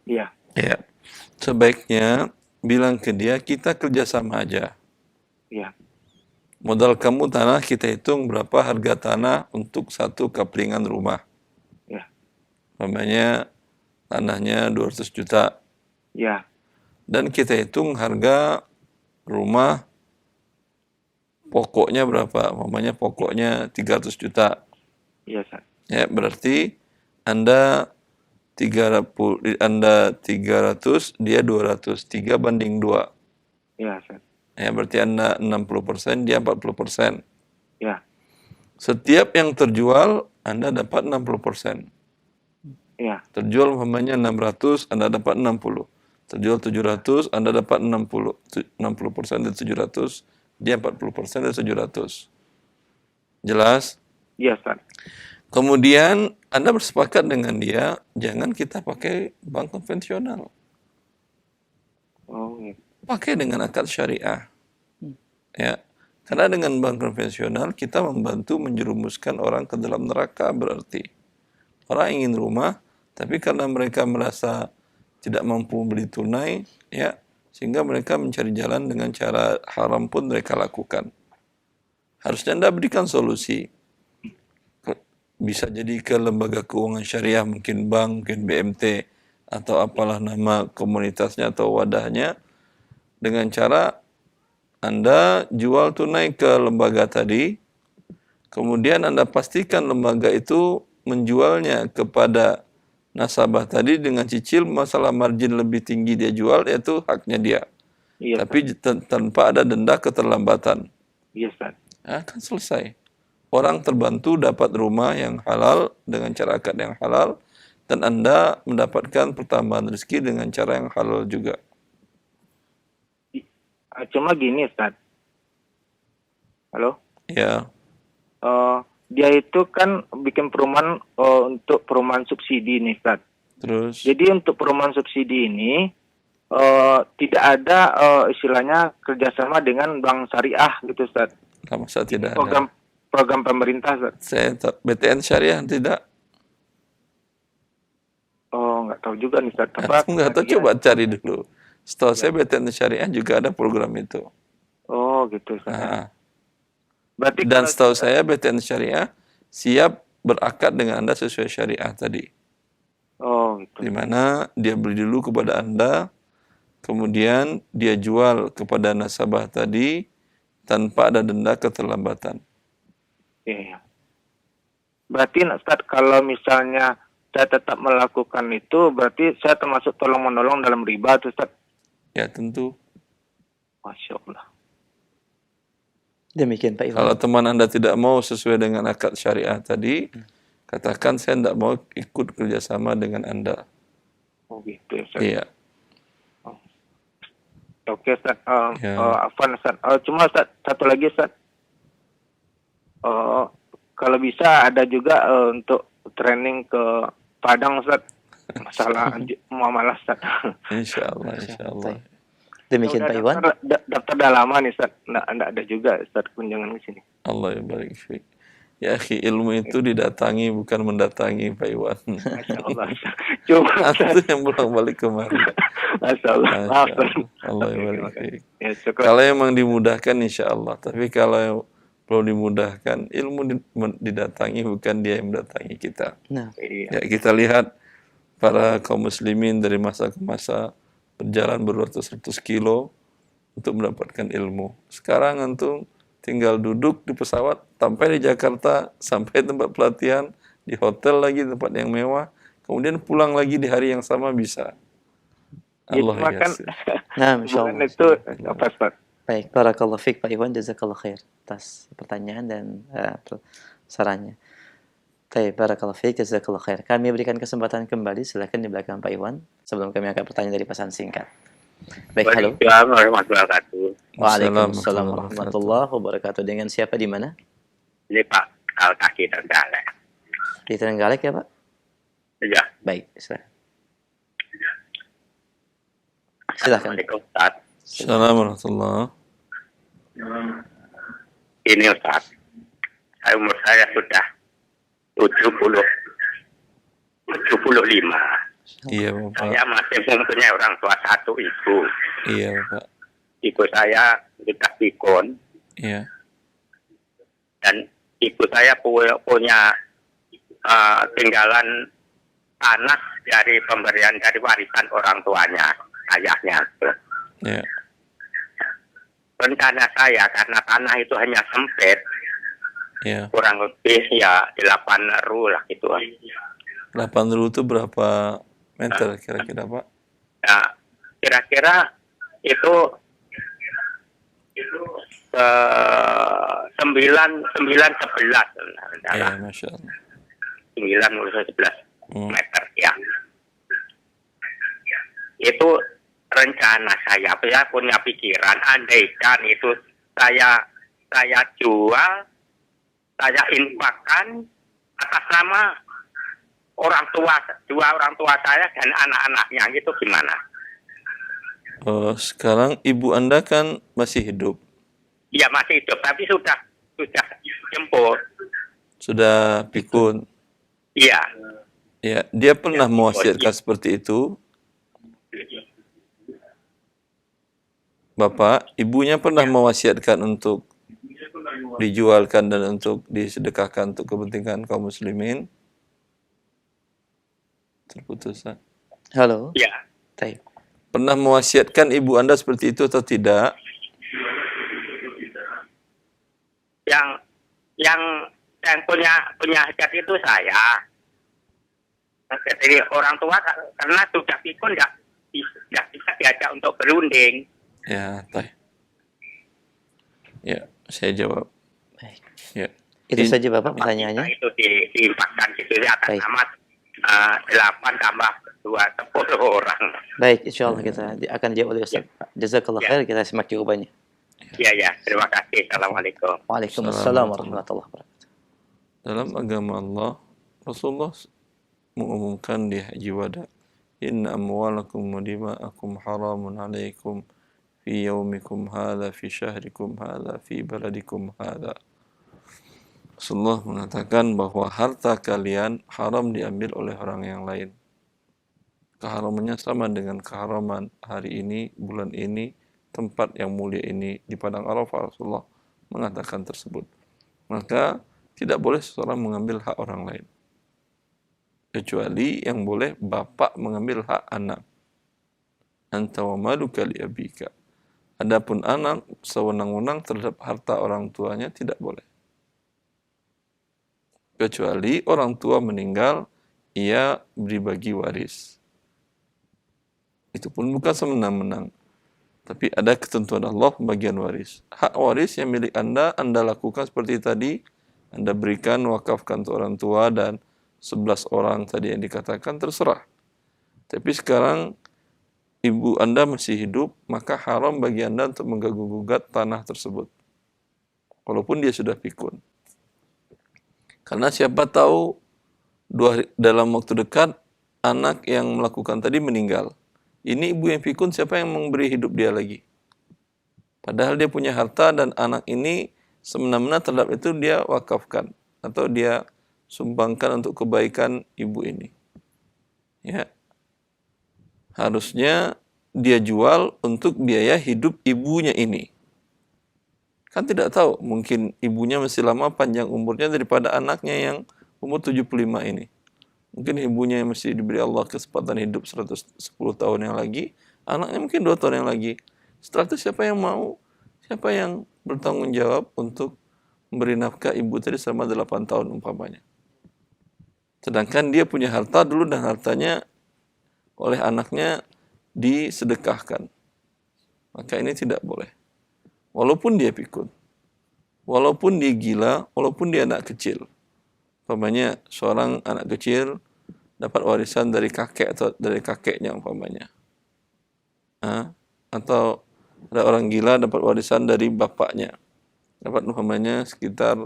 Speaker 3: Iya.
Speaker 1: Ya. Sebaiknya bilang ke dia, kita kerjasama aja.
Speaker 3: Iya.
Speaker 1: Modal kamu tanah, kita hitung berapa harga tanah untuk 1 kaplingan rumah.
Speaker 3: Iya.
Speaker 1: Namanya tanahnya 200 juta.
Speaker 3: Iya.
Speaker 1: Dan kita hitung harga rumah pokoknya berapa? Umpamanya pokoknya 300 juta.
Speaker 3: Iya, Ustaz.
Speaker 1: Ya, berarti Anda 300, dia 200. 3/2.
Speaker 3: Iya, Ustaz.
Speaker 1: Ya, berarti Anda 60%, dia 40%.
Speaker 3: Ya.
Speaker 1: Setiap yang terjual, Anda dapat 60%.
Speaker 3: Iya.
Speaker 1: Terjual umpamanya 600, Anda dapat 60. Terjual 700, Anda dapat 60. 60% dari 700, dia 40% dari 700. Jelas?
Speaker 3: Iya, Ustaz.
Speaker 1: Kemudian Anda bersepakat dengan dia, jangan kita pakai bank konvensional.
Speaker 3: Oh, gitu.
Speaker 1: Pakai dengan akad syariah. Ya. Karena dengan bank konvensional kita membantu menjerumuskan orang ke dalam neraka berarti. Orang ingin rumah, tapi karena mereka merasa tidak mampu beli tunai, ya, sehingga mereka mencari jalan dengan cara haram pun mereka lakukan. Harusnya Anda berikan solusi. Bisa jadi ke lembaga keuangan syariah, mungkin bank, mungkin BMT, atau apalah nama komunitasnya atau wadahnya, dengan cara Anda jual tunai ke lembaga tadi, kemudian Anda pastikan lembaga itu menjualnya kepada nasabah tadi dengan cicil, masalah margin lebih tinggi dia jual, yaitu haknya dia.
Speaker 3: Iya,
Speaker 1: Tapi tanpa ada denda keterlambatan.
Speaker 3: Iya, Ustaz.
Speaker 1: Akan selesai. Orang terbantu dapat rumah yang halal dengan cara akad yang halal, dan Anda mendapatkan pertambahan rezeki dengan cara yang halal juga.
Speaker 3: Cuma gini, Ustaz. Halo?
Speaker 1: Ya,
Speaker 3: Dia itu kan bikin perumahan untuk perumahan subsidi nih, Ustaz.
Speaker 1: terus
Speaker 3: Jadi untuk perumahan subsidi ini tidak ada istilahnya kerjasama dengan bank syariah gitu, Ustaz.
Speaker 1: kenapa saya tidak
Speaker 3: Program
Speaker 1: ada?
Speaker 3: program pemerintah, Ustaz.
Speaker 1: Saya BTN syariah tidak.
Speaker 3: Oh, nggak tahu juga nih, Ustaz.
Speaker 1: Aku nggak tahu,
Speaker 3: Iya.
Speaker 1: coba cari dulu. Setahu saya BTN syariah juga ada program itu.
Speaker 3: Oh, gitu, Ustaz.
Speaker 1: Nah,
Speaker 3: Berarti
Speaker 1: dan
Speaker 3: kalau
Speaker 1: setahu saya BTN syariah siap berakad dengan Anda sesuai syariah tadi.
Speaker 3: Oh, gitu.
Speaker 1: Di mana dia beli dulu kepada Anda, kemudian dia jual kepada nasabah tadi tanpa ada denda keterlambatan.
Speaker 3: Iya, iya. Berarti Ustaz, kalau misalnya saya tetap melakukan itu, berarti saya termasuk tolong-menolong dalam riba, tuh, Ustaz.
Speaker 1: Ya tentu.
Speaker 3: Masya Allah.
Speaker 2: Demikian Pak Iwan.
Speaker 1: Kalau teman Anda tidak mau sesuai dengan akad syariah tadi, katakan saya tidak mau ikut kerjasama dengan Anda.
Speaker 3: Oh, gitu ya, Ustaz.
Speaker 1: Iya.
Speaker 3: Oke, Ustaz.
Speaker 1: Ya.
Speaker 3: Afwan, Ustaz. Cuma Ustaz, satu lagi, Ustaz. Kalau bisa ada juga untuk training ke Padang, Ustaz. Masalah muamalah, Ustaz.
Speaker 1: Insya Allah, insya Allah.
Speaker 2: Demikian Pak Iwan.
Speaker 3: Daftar dah lama nih, Ustaz. Nggak ada juga, Ustaz, kunjungan ke sini.
Speaker 1: Allah ya barik fiik. Ya akhi, ilmu itu didatangi bukan mendatangi Pak Iwan.
Speaker 3: Masya Allah, Ustaz. Cuma,
Speaker 1: Itu yang bolak-balik kemari.
Speaker 3: Masya Allah.
Speaker 1: Masya
Speaker 3: Maaf, Ustaz.
Speaker 1: Allah. Allah ya
Speaker 3: Oke,
Speaker 1: barik
Speaker 3: terima kasih.
Speaker 1: fiik.
Speaker 3: Ya, syukur.
Speaker 1: Kalau emang dimudahkan insya Allah. Tapi kalau belum dimudahkan, ilmu didatangi bukan dia yang mendatangi kita.
Speaker 2: Nah,
Speaker 3: Iya.
Speaker 1: Ya, kita lihat para kaum muslimin dari masa ke masa berjalan beratus-ratus kilo untuk mendapatkan ilmu. Sekarang antum tinggal duduk di pesawat, sampai di Jakarta, sampai tempat pelatihan, di hotel lagi, tempat yang mewah, kemudian pulang lagi di hari yang sama bisa. Allah
Speaker 3: Itu makan.
Speaker 1: yasir.
Speaker 2: nah,
Speaker 3: Bukan
Speaker 2: insyaallah.
Speaker 3: itu apa, Ustaz?
Speaker 2: Baik, barakallahu fiik Pak Iwan, jazakallahu khair atas pertanyaan dan sarannya. Baik, barakallahu fiik, jazakallahu khair. Kami berikan kesempatan kembali, silakan di belakang Pak Iwan sebelum kami angkat pertanyaan dari pesan singkat. Baik, halo.
Speaker 5: Waalaikumsalam warahmatullahi wabarakatuh.
Speaker 2: Waalaikumsalam warahmatullahi wabarakatuh. Dengan siapa di mana?
Speaker 5: Ini Pak Al-Kaki Trenggalek.
Speaker 2: Di Trenggalek ya, Pak?
Speaker 5: Ya.
Speaker 2: Baik, silakan. Silakan.
Speaker 5: Assalamualaikum Ustaz.
Speaker 1: Assalamualaikum warahmatullahi.
Speaker 5: Ini Ustaz, umur saya sudah 75.
Speaker 1: Iya Bapak.
Speaker 5: Saya masih mempunyai orang tua satu ibu.
Speaker 1: Iya Bapak.
Speaker 5: Ibu saya sudah pikun
Speaker 1: Iya.
Speaker 5: dan ibu saya punya tinggalan tanah dari pemberian dari warisan orang tuanya, ayahnya.
Speaker 1: Iya.
Speaker 5: rencana saya karena tanah itu hanya sempit,
Speaker 1: Ya,
Speaker 5: kurang lebih ya 8 ru lah gitu.
Speaker 1: 8 ru itu berapa meter kira-kira, Pak?
Speaker 5: Ya, kira-kira itu 9 11
Speaker 1: Ya, Masya Allah.
Speaker 5: 9 11
Speaker 1: Hmm.
Speaker 5: meter ya. Itu rencana saya punya pikiran, andaikan itu saya jual, saya infakkan atas nama dua orang tua saya dan anak-anaknya, gitu gimana?
Speaker 1: Sekarang ibu Anda kan masih hidup,
Speaker 5: Ya masih hidup, tapi sudah jemput.
Speaker 1: sudah pikun.
Speaker 5: Iya.
Speaker 1: Ya, dia pernah mewasiatkan seperti itu. Bapak, ibunya pernah mewasiatkan untuk dijualkan dan untuk disedekahkan untuk kepentingan kaum muslimin. Terputus.
Speaker 2: Halo.
Speaker 5: Ya.
Speaker 2: Baik.
Speaker 1: Pernah mewasiatkan ibu Anda seperti itu atau tidak?
Speaker 5: Yang punya hajat itu saya. Jadi orang tua karena sudah pikun nggak bisa diajak untuk berunding.
Speaker 1: Ya, ya, saya jawab.
Speaker 2: Baik.
Speaker 1: Ya.
Speaker 2: Itu saja Bapak pertanyaannya.
Speaker 5: Itu diimpakkan gitu ya atas
Speaker 2: Baik.
Speaker 5: nama 8 tambah 2 10 orang.
Speaker 2: Baik, insya Allah kita akan jawab oleh Ustaz. Jazakallah khair, kita simak jawabannya.
Speaker 5: Ya, terima kasih. Assalamualaikum.
Speaker 2: Waalaikumsalam warahmatullahi wabarakatuh.
Speaker 1: Dalam agama Allah, Rasulullah mengumumkan di Haji Wada, Inna amwalakum wa dima'akum haramun alaikum fi yaumikum hadha, fi syahrikum hadha, fi baladikum hadha. Rasulullah mengatakan bahwa harta kalian haram diambil oleh orang yang lain. Keharamannya sama dengan keharaman hari ini, bulan ini, tempat yang mulia ini, di Padang Arafah. Rasulullah mengatakan tersebut. Maka tidak boleh seseorang mengambil hak orang lain. Kecuali yang boleh bapak mengambil hak anak. Anta wa maluka li abika. Adapun anak sewenang-wenang terhadap harta orang tuanya tidak boleh. Kecuali orang tua meninggal, ia dibagi waris. Itu pun bukan semenang-menang. Tapi ada ketentuan Allah pembagian waris. Hak waris yang milik Anda lakukan seperti tadi. Anda berikan, wakafkan untuk orang tua dan 11 orang tadi yang dikatakan, terserah. Tapi sekarang ibu Anda masih hidup, maka haram bagi Anda untuk menggugat tanah tersebut. Walaupun dia sudah pikun. Karena siapa tahu dalam waktu dekat anak yang melakukan tadi meninggal. Ini ibu yang pikun, siapa yang memberi hidup dia lagi? Padahal dia punya harta dan anak ini semena-mena terhadap itu dia wakafkan atau dia sumbangkan untuk kebaikan ibu ini. Ya. Harusnya dia jual untuk biaya hidup ibunya ini. Kan tidak tahu, mungkin ibunya masih lama panjang umurnya daripada anaknya yang umur 75 ini. Mungkin ibunya yang masih diberi Allah kesempatan hidup 110 tahun yang lagi, anaknya mungkin 2 tahun yang lagi. Setelah itu siapa yang mau? Siapa yang bertanggung jawab untuk memberi nafkah ibu tadi selama 8 tahun umpamanya? Sedangkan dia punya harta dulu dan hartanya oleh anaknya disedekahkan. Maka ini tidak boleh. Walaupun dia pikun, walaupun dia gila, walaupun dia anak kecil. Umpamanya seorang anak kecil dapat warisan dari kakek atau dari kakeknya umpamanya. Atau ada orang gila dapat warisan dari bapaknya. Dapat umpamanya sekitar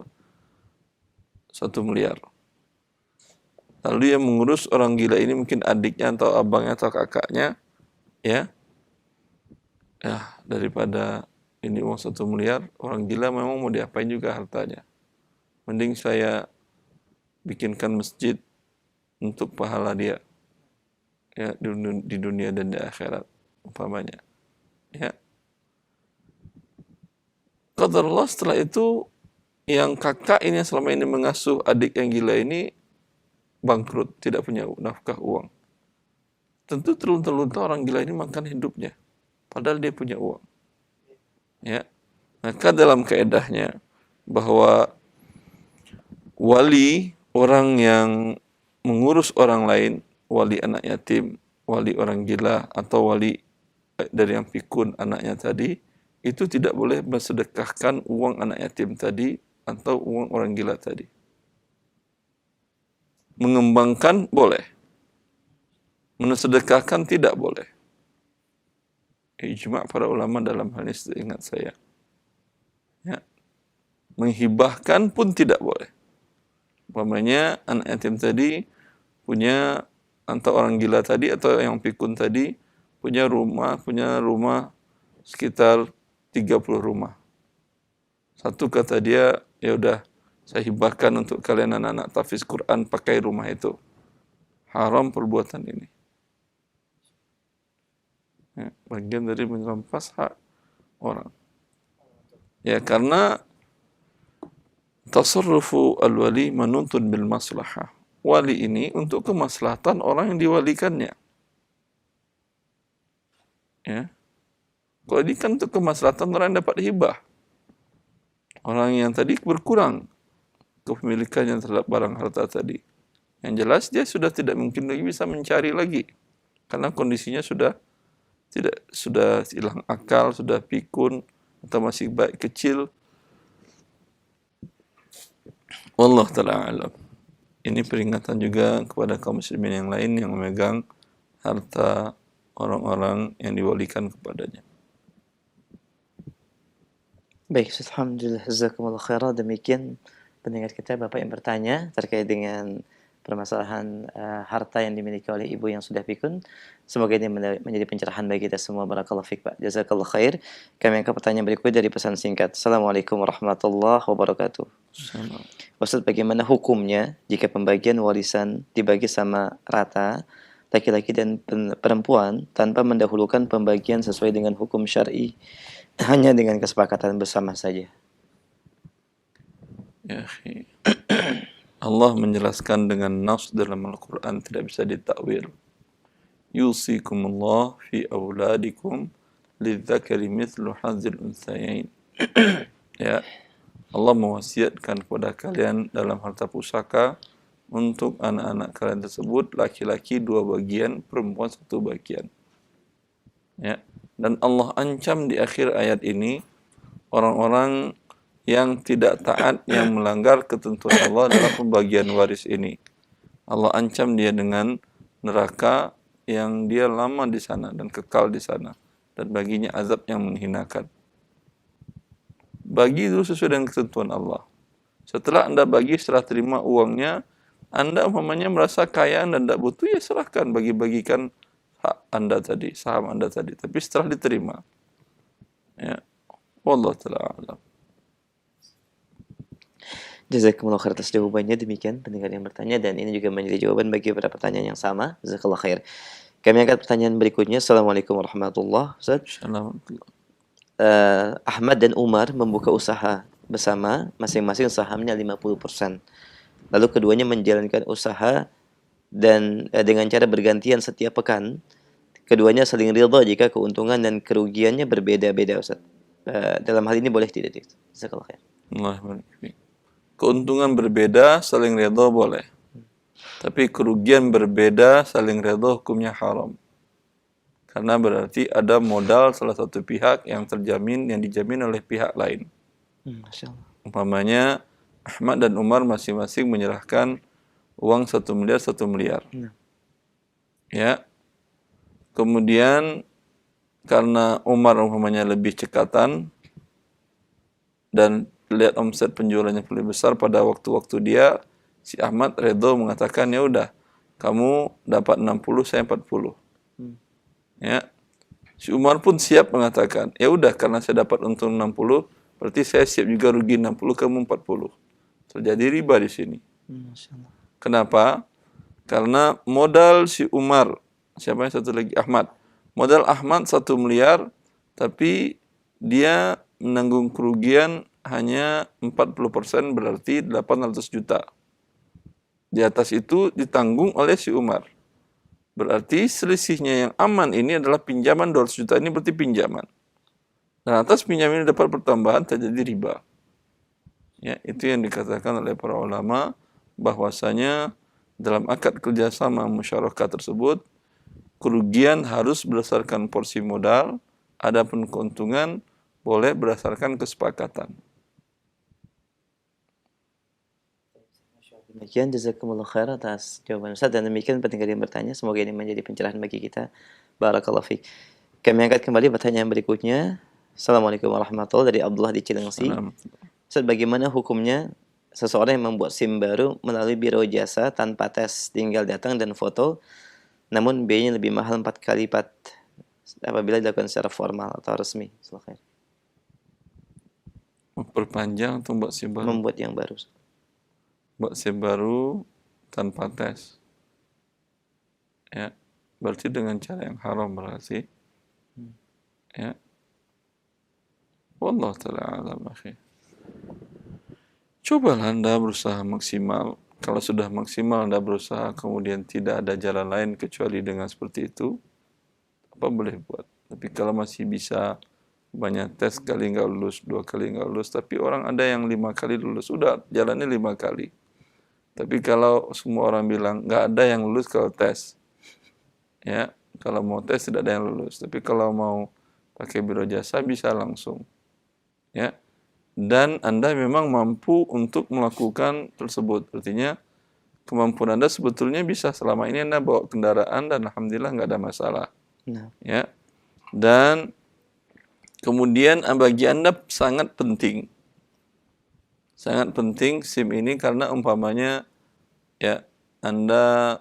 Speaker 1: 1 miliar. Lalu dia mengurus orang gila ini, mungkin adiknya atau abangnya atau kakaknya, ya daripada ini uang 1 miliar, orang gila memang mau diapain juga hartanya. Mending saya bikinkan masjid untuk pahala dia, ya di dunia dan di akhirat umpamanya. Ya. Qadarullah setelah itu yang kakak ini yang selama ini mengasuh adik yang gila ini bangkrut, tidak punya nafkah uang. Tentu terlunta-lunta orang gila ini makan hidupnya, padahal dia punya uang. Ya, Maka dalam kaedahnya bahwa wali orang yang mengurus orang lain, wali anak yatim, wali orang gila, atau wali dari yang pikun anaknya tadi, itu tidak boleh mensedekahkan uang anak yatim tadi atau uang orang gila tadi. Mengembangkan boleh, mensedekahkan tidak boleh. Ijma' para ulama dalam hal ini seingat saya. Ya. Menghibahkan pun tidak boleh. Umpamanya anak yatim tadi punya, atau orang gila tadi atau yang pikun tadi punya rumah sekitar 30 rumah. Satu kata dia, ya udah saya hibahkan untuk kalian anak-anak tahfiz Quran pakai rumah itu. Haram perbuatan ini. Ya, bagian dari merampas hak orang. Ya, karena tasarrufu al-wali manuntun bil maslahah. Wali ini untuk kemaslahatan orang yang diwalikannya. Ya. Kalau ini kan untuk kemaslahatan orang yang dapat hibah. Orang yang tadi berkurang kepemilikannya terhadap barang harta tadi. Yang jelas dia sudah tidak mungkin lagi bisa mencari lagi. Karena kondisinya sudah hilang akal, sudah pikun, atau masih baik kecil. Wallahu ta'ala alam. Ini peringatan juga kepada kaum muslimin yang lain yang memegang harta orang-orang yang diwalikan kepadanya.
Speaker 2: Baik, alhamdulillah, jazakumullah khairan. Demikian pendengar kita, Bapak yang bertanya terkait dengan permasalahan harta yang dimiliki oleh ibu yang sudah pikun. Semoga ini menjadi pencerahan bagi kita semua. Barakallahu fiik, Pak. Jazakallah khair. Kami angkat pertanyaan berikutnya dari pesan singkat. Assalamualaikum warahmatullahi wabarakatuh. Ustaz, bagaimana hukumnya jika pembagian warisan dibagi sama rata laki-laki dan perempuan tanpa mendahulukan pembagian sesuai dengan hukum syar'i, hanya dengan kesepakatan bersama saja?
Speaker 1: Ya, Allah menjelaskan dengan nas dalam Al-Quran, tidak bisa ditakwil. Yusikumullah fi auladikum lidzakari mithlu hadzil unthayain. Ya, Allah mewasiatkan kepada kalian dalam harta pusaka untuk anak-anak kalian tersebut laki-laki 2 bagian, perempuan 1 bagian. Ya, dan Allah ancam di akhir ayat ini orang-orang yang tidak taat, yang melanggar ketentuan Allah dalam pembagian waris ini. Allah ancam dia dengan neraka yang dia lama di sana dan kekal di sana, dan baginya azab yang menghinakan. Bagi itu sesuai dengan ketentuan Allah. Setelah Anda bagi, setelah terima uangnya, Anda umpamanya merasa kaya dan tidak butuh, ya serahkan, bagi-bagikan hak Anda tadi, saham Anda tadi. Tapi setelah diterima, ya, wallahu ta'ala alam.
Speaker 2: Jazakumullah khair atas jawabannya. Demikian pendengar yang bertanya, dan ini juga menjadi jawaban bagi beberapa pertanyaan yang sama. Jazakallah khair. Kami angkat pertanyaan berikutnya. Assalamualaikum warahmatullahi wabarakatuh. Ahmad dan Umar membuka usaha bersama, masing-masing sahamnya 50%. Lalu keduanya menjalankan usaha dan dengan cara bergantian setiap pekan. Keduanya saling ridha jika keuntungan dan kerugiannya berbeda-beda, Ustaz. Dalam hal ini boleh tidak? Jazakallah khair.
Speaker 1: Keuntungan berbeda, saling ridha boleh. Tapi kerugian berbeda, saling ridha hukumnya haram. Karena berarti ada modal salah satu pihak yang dijamin oleh pihak lain.
Speaker 2: Masya Allah.
Speaker 1: Umpamanya Ahmad dan Umar masing-masing menyerahkan uang 1 miliar 1 miliar. Ya. Kemudian karena Umar umpamanya lebih cekatan dan lihat omset penjualannya lebih besar pada waktu-waktu dia, si Ahmad redho mengatakan, ya udah, kamu dapat 60, saya 40. Ya. Si Umar pun siap mengatakan, ya udah, karena saya dapat untung 60, berarti saya siap juga rugi 60, kamu 40. Terjadi riba di sini. Kenapa? Karena modal si Umar, siapa yang satu lagi? Ahmad. Modal Ahmad 1 miliar, tapi dia menanggung kerugian hanya 40%, berarti 800 juta. Di atas itu ditanggung oleh si Umar. Berarti selisihnya yang aman ini adalah pinjaman 200 juta, ini berarti pinjaman. Dan atas pinjam ini dapat pertambahan terjadi riba. Ya, itu yang dikatakan oleh para ulama bahwasanya dalam akad kerjasama musyarakah tersebut kerugian harus berdasarkan porsi modal, adapun keuntungan boleh berdasarkan kesepakatan.
Speaker 2: Demikian, jazakumullah khair atas jawaban Ustaz, dan demikian penting yang bertanya. Semoga ini menjadi pencerahan bagi kita. Barakallahu fiik. Kami angkat kembali pertanyaan berikutnya. Assalamualaikum warahmatullahi wabarakatuh, dari Abdullah di Cilengsi. Ustaz, bagaimana hukumnya seseorang yang membuat SIM baru melalui biro jasa tanpa tes, tinggal datang dan foto, namun biayanya lebih mahal 4 kali lipat apabila dilakukan secara formal atau resmi? Silakan.
Speaker 1: Memperpanjang atau buat SIM baru?
Speaker 2: Membuat yang baru.
Speaker 1: Buat SIM baru tanpa tes. Ya, berarti dengan cara yang haram berarti. Ya. Wallahu ta'ala alam, akhi. Cobalah Anda berusaha maksimal. Kalau sudah maksimal Anda berusaha, kemudian tidak ada jalan lain kecuali dengan seperti itu, apa boleh buat. Tapi kalau masih bisa banyak tes, kali nggak lulus, 2 kali nggak lulus, tapi orang ada yang 5 kali lulus, udah jalannya 5 kali. Tapi kalau semua orang bilang nggak ada yang lulus kalau tes, ya, kalau mau tes tidak ada yang lulus. Tapi kalau mau pakai biro jasa bisa langsung, ya. Dan Anda memang mampu untuk melakukan tersebut. Artinya kemampuan Anda sebetulnya bisa, selama ini Anda bawa kendaraan dan alhamdulillah nggak ada masalah.
Speaker 2: Nah.
Speaker 1: Ya. Dan kemudian bagi Anda sangat penting SIM ini, karena umpamanya ya Anda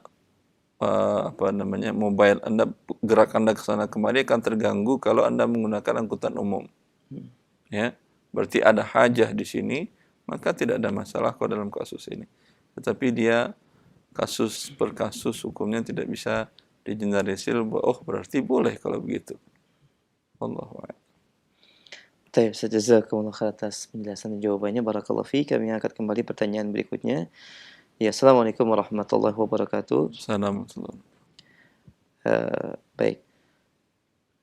Speaker 1: mobile Anda, gerak Anda ke sana kemari akan terganggu kalau Anda menggunakan angkutan umum. Ya. Berarti ada hajah di sini, maka tidak ada masalah kalau dalam kasus ini. Tetapi dia kasus per kasus hukumnya tidak bisa digeneralisir, oh berarti boleh kalau begitu. Allahu a'lam.
Speaker 2: Baik, jazakumullah khair atas penjelasan dan jawabannya. Barakallahu fiik. Kami angkat kembali pertanyaan berikutnya. Ya, Assalamualaikum warahmatullahi wabarakatuh.
Speaker 1: Assalamualaikum.
Speaker 2: Baik.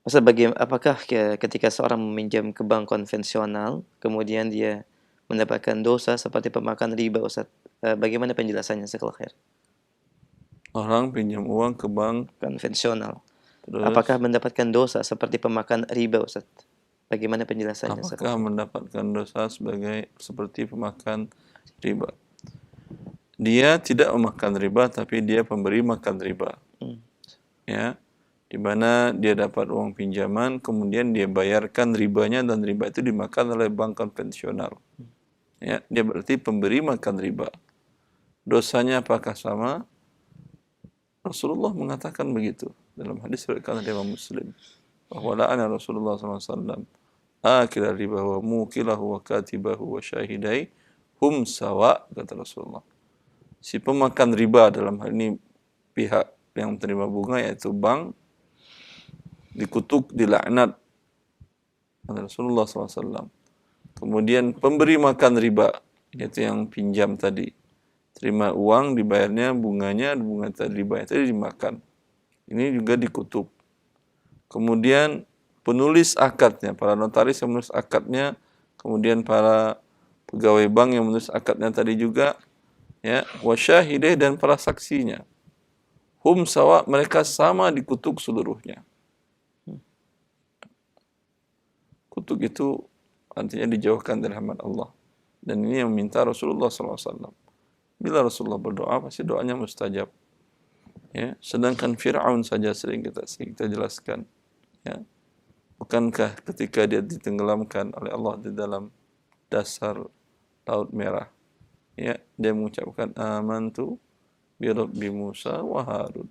Speaker 2: Ustaz, apakah ketika seorang meminjam ke bank konvensional, kemudian dia mendapatkan dosa seperti pemakan riba, Ustaz? Bagaimana penjelasannya, sekolah khair?
Speaker 1: Orang pinjam uang ke bank
Speaker 2: konvensional,
Speaker 1: terus
Speaker 2: apakah mendapatkan dosa seperti pemakan riba, Ustaz? Bagaimana penjelasannya?
Speaker 1: Apakah mendapatkan dosa seperti pemakan riba? Dia tidak memakan riba, tapi dia pemberi makan riba. Ya, di mana dia dapat uang pinjaman, kemudian dia bayarkan ribanya, dan riba itu dimakan oleh bank konvensional. Ya, dia berarti pemberi makan riba. Dosanya apakah sama? Rasulullah mengatakan begitu dalam hadis riwayat Imam Muslim, bahwa la'ana Rasulullah SAW akil riba wa mukilahu wa katibahu wa syahidai hum sawa, kata Rasulullah. Si pemakan riba, dalam hal ini pihak yang menerima bunga yaitu bank, dikutuk, dilaknat oleh Rasulullah SAW. Kemudian pemberi makan riba, yaitu yang pinjam tadi, terima uang, dibayarnya bunganya, bunga tadi riba itu dimakan, ini juga dikutuk. Kemudian penulis akadnya, para notaris yang menulis akadnya, kemudian para pegawai bank yang menulis akadnya tadi juga, ya, wasyahideh, dan para saksinya, hum sawa, mereka sama dikutuk seluruhnya. Kutuk itu artinya dijauhkan dari rahmat Allah. Dan ini yang minta Rasulullah SAW. Bila Rasulullah berdoa, pasti doanya mustajab. Ya, sedangkan Fir'aun saja sering kita jelaskan. Ya, bukankah ketika dia ditenggelamkan oleh Allah di dalam dasar Laut Merah, ya, dia mengucapkan amantu bi Rabbi Musa wa Harun.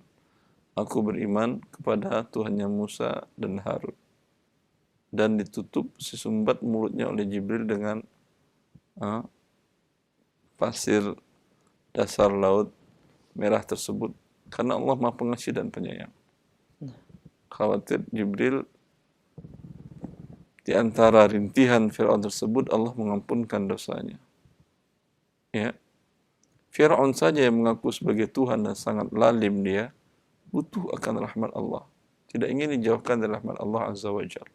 Speaker 1: Aku beriman kepada Tuhannya Musa dan Harun. Dan ditutup sesumbat mulutnya oleh Jibril dengan pasir dasar Laut Merah tersebut, karena Allah Maha Pengasih dan Penyayang. Khawatir Jibril di antara rintihan Fir'aun tersebut Allah mengampunkan dosanya. Ya, Fir'aun saja yang mengaku sebagai Tuhan dan sangat lalim, dia butuh akan rahmat Allah, tidak ingin dijauhkan dari rahmat Allah Azza wa Jalla.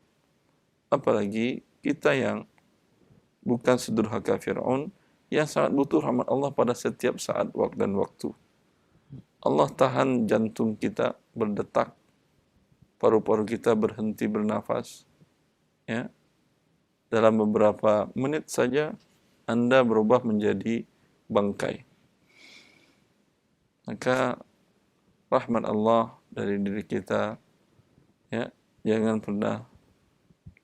Speaker 1: apalagi kita yang bukan sedurhaka Fir'aun, yang sangat butuh rahmat Allah pada setiap saat dan waktu. Allah tahan jantung kita berdetak, paru-paru kita berhenti bernafas, ya. Dalam beberapa menit saja Anda berubah menjadi bangkai. Maka rahmat Allah dari diri kita, ya, jangan pernah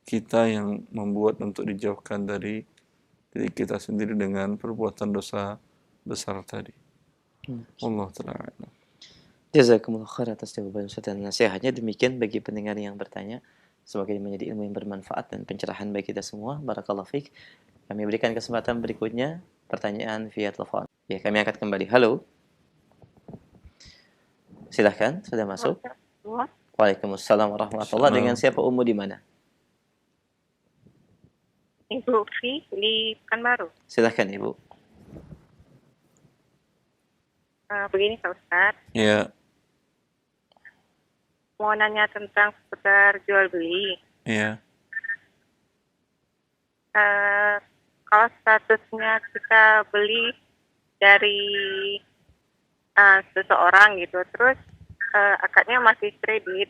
Speaker 1: kita yang membuat untuk dijauhkan dari diri kita sendiri dengan perbuatan dosa besar tadi. Allah ta'ala.
Speaker 2: Jazakumullah khair atas jawaban Ustaz dan nasihatnya. Demikian bagi pendengar yang bertanya. Semoga ini menjadi ilmu yang bermanfaat dan pencerahan bagi kita semua. Barakallahu fiik. Kami berikan kesempatan berikutnya, pertanyaan via telepon. Ya, kami angkat kembali. Halo. Silahkan, sudah masuk. Waalaikumsalam warahmatullahi wabarakatuh. Dengan siapa Ummu di mana?
Speaker 6: Ibu Fi di Pekanbaru.
Speaker 2: Silahkan Ibu.
Speaker 6: Begini Pak Ustadz,
Speaker 1: Ya,
Speaker 6: mau nanya tentang seputar jual beli.
Speaker 1: ya.
Speaker 6: Kalau statusnya kita beli dari seseorang gitu, terus akadnya masih kredit,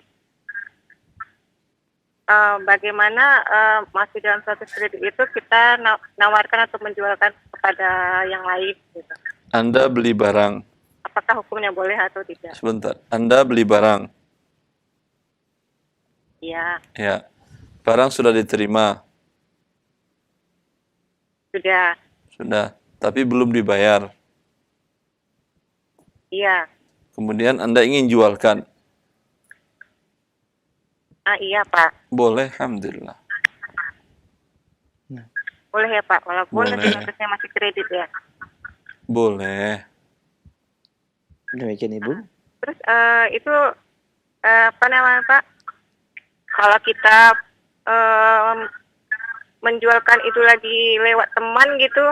Speaker 6: bagaimana masih dalam status kredit itu kita nawarkan atau menjualkan kepada yang lain gitu.
Speaker 1: Anda beli barang.
Speaker 6: Apakah hukumnya boleh atau tidak?
Speaker 1: Sebentar. Anda beli barang.
Speaker 6: Iya,
Speaker 1: Ya. Barang sudah diterima.
Speaker 6: sudah.
Speaker 1: Sudah. Tapi belum dibayar.
Speaker 6: Iya.
Speaker 1: Kemudian Anda ingin jualkan.
Speaker 6: Iya Pak.
Speaker 1: Boleh, alhamdulillah.
Speaker 6: Boleh ya Pak, walaupun
Speaker 1: Boleh.
Speaker 6: statusnya masih kredit ya.
Speaker 1: Boleh.
Speaker 2: Demikian Ibu.
Speaker 6: Terus itu apa namanya Pak? Kalau kita menjualkan itu lagi lewat teman gitu,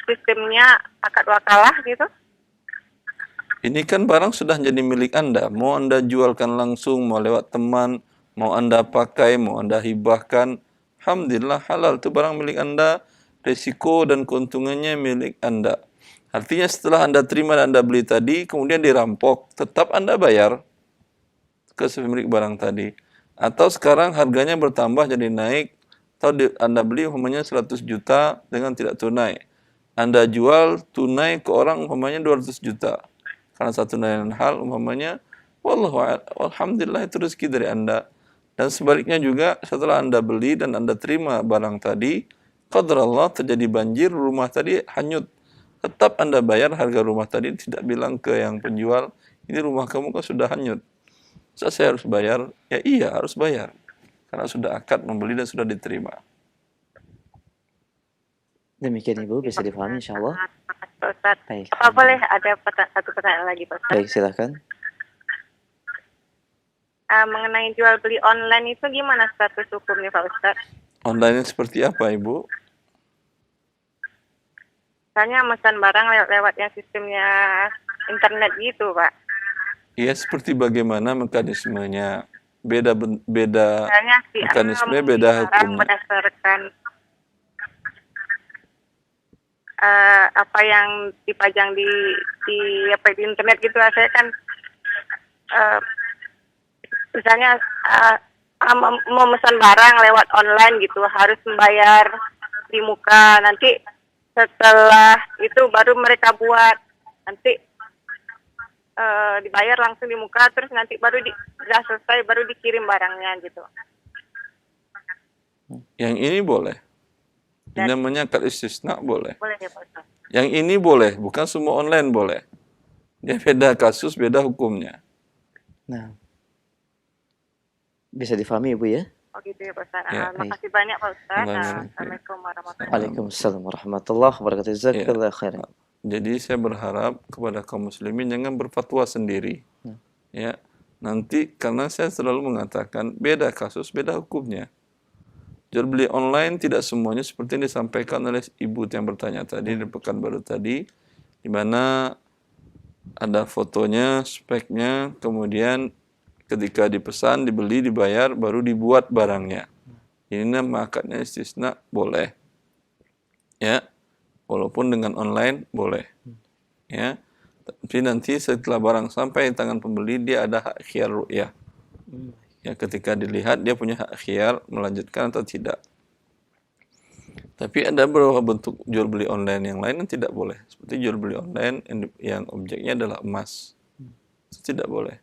Speaker 6: sistemnya akad wakalah gitu.
Speaker 1: Ini kan barang sudah jadi milik Anda. Mau Anda jualkan langsung, mau lewat teman, mau Anda pakai, mau Anda hibahkan. Alhamdulillah halal. Itu barang milik Anda. Risiko dan keuntungannya milik Anda. Artinya setelah Anda terima dan Anda beli tadi, kemudian dirampok, tetap Anda bayar ke pemilik barang tadi. Atau sekarang harganya bertambah jadi naik, atau Anda beli umpamanya 100 juta dengan tidak tunai. Anda jual tunai ke orang umpamanya 200 juta. Karena satu lain hal umpamanya, alhamdulillah itu rezeki dari Anda. Dan sebaliknya juga setelah Anda beli dan Anda terima barang tadi, qadarullah terjadi banjir, rumah tadi hanyut. Tetap Anda bayar harga rumah tadi, tidak bilang ke yang penjual, ini rumah kamu kan sudah hanyut. Saya harus bayar? Ya iya, harus bayar. Karena sudah akad membeli dan sudah diterima.
Speaker 2: Demikian Ibu, bisa dipahami insyaallah.
Speaker 6: Terima kasih Pak Ustadz.
Speaker 2: Baik.
Speaker 6: Apa boleh ada satu pertanyaan lagi Pak Ustadz?
Speaker 2: Baik, silakan.
Speaker 6: Mengenai jual beli online itu gimana status hukumnya Pak Ustadz?
Speaker 1: Online seperti apa Ibu?
Speaker 6: Misalnya memesan barang lewat yang sistemnya internet gitu Pak.
Speaker 1: Ya seperti bagaimana mekanismenya. Beda
Speaker 6: Misalnya si
Speaker 1: mekanisme,
Speaker 6: membeli
Speaker 1: beda
Speaker 6: barang
Speaker 1: hukumnya.
Speaker 6: berdasarkan apa yang dipajang di internet gitu. Saya kan misalnya memesan barang lewat online gitu, harus membayar di muka. Nanti setelah itu baru mereka buat, nanti dibayar langsung di muka, terus nanti baru sudah selesai baru dikirim barangnya gitu.
Speaker 1: Yang ini boleh. Ini namanya akad istisna boleh.
Speaker 6: Boleh ya Pak Ustaz?
Speaker 1: Yang ini boleh, bukan semua online boleh. Dia beda kasus, beda hukumnya.
Speaker 2: Nah. Bisa difahami Ibu ya?
Speaker 6: Oh gitu ya Pak Ustaz.
Speaker 1: Ya,
Speaker 6: Makasih banyak Pak Ustaz.
Speaker 1: Allah
Speaker 6: Assalamualaikum warahmatullahi wabarakatuh.
Speaker 2: Waalaikumsalam warahmatullahi wabarakatuh. Jazakallahu khairan.
Speaker 1: Jadi saya berharap kepada kaum muslimin jangan berfatwa sendiri. Ya, nanti karena saya selalu mengatakan beda kasus, beda hukumnya. Jual beli online tidak semuanya seperti yang disampaikan oleh ibu yang bertanya tadi di Pekanbaru tadi, di mana ada fotonya, speknya, kemudian ketika dipesan, dibeli, dibayar, baru dibuat barangnya. Ini nama akadnya istisna boleh. Ya. Walaupun dengan online boleh. Ya. Tapi nanti setelah barang sampai di tangan pembeli dia ada hak khiyar ru'yah. Ya, ketika dilihat dia punya hak khiyar melanjutkan atau tidak. Tapi ada beberapa bentuk jual beli online yang lain yang tidak boleh. Seperti jual beli online yang objeknya adalah emas. Itu tidak boleh.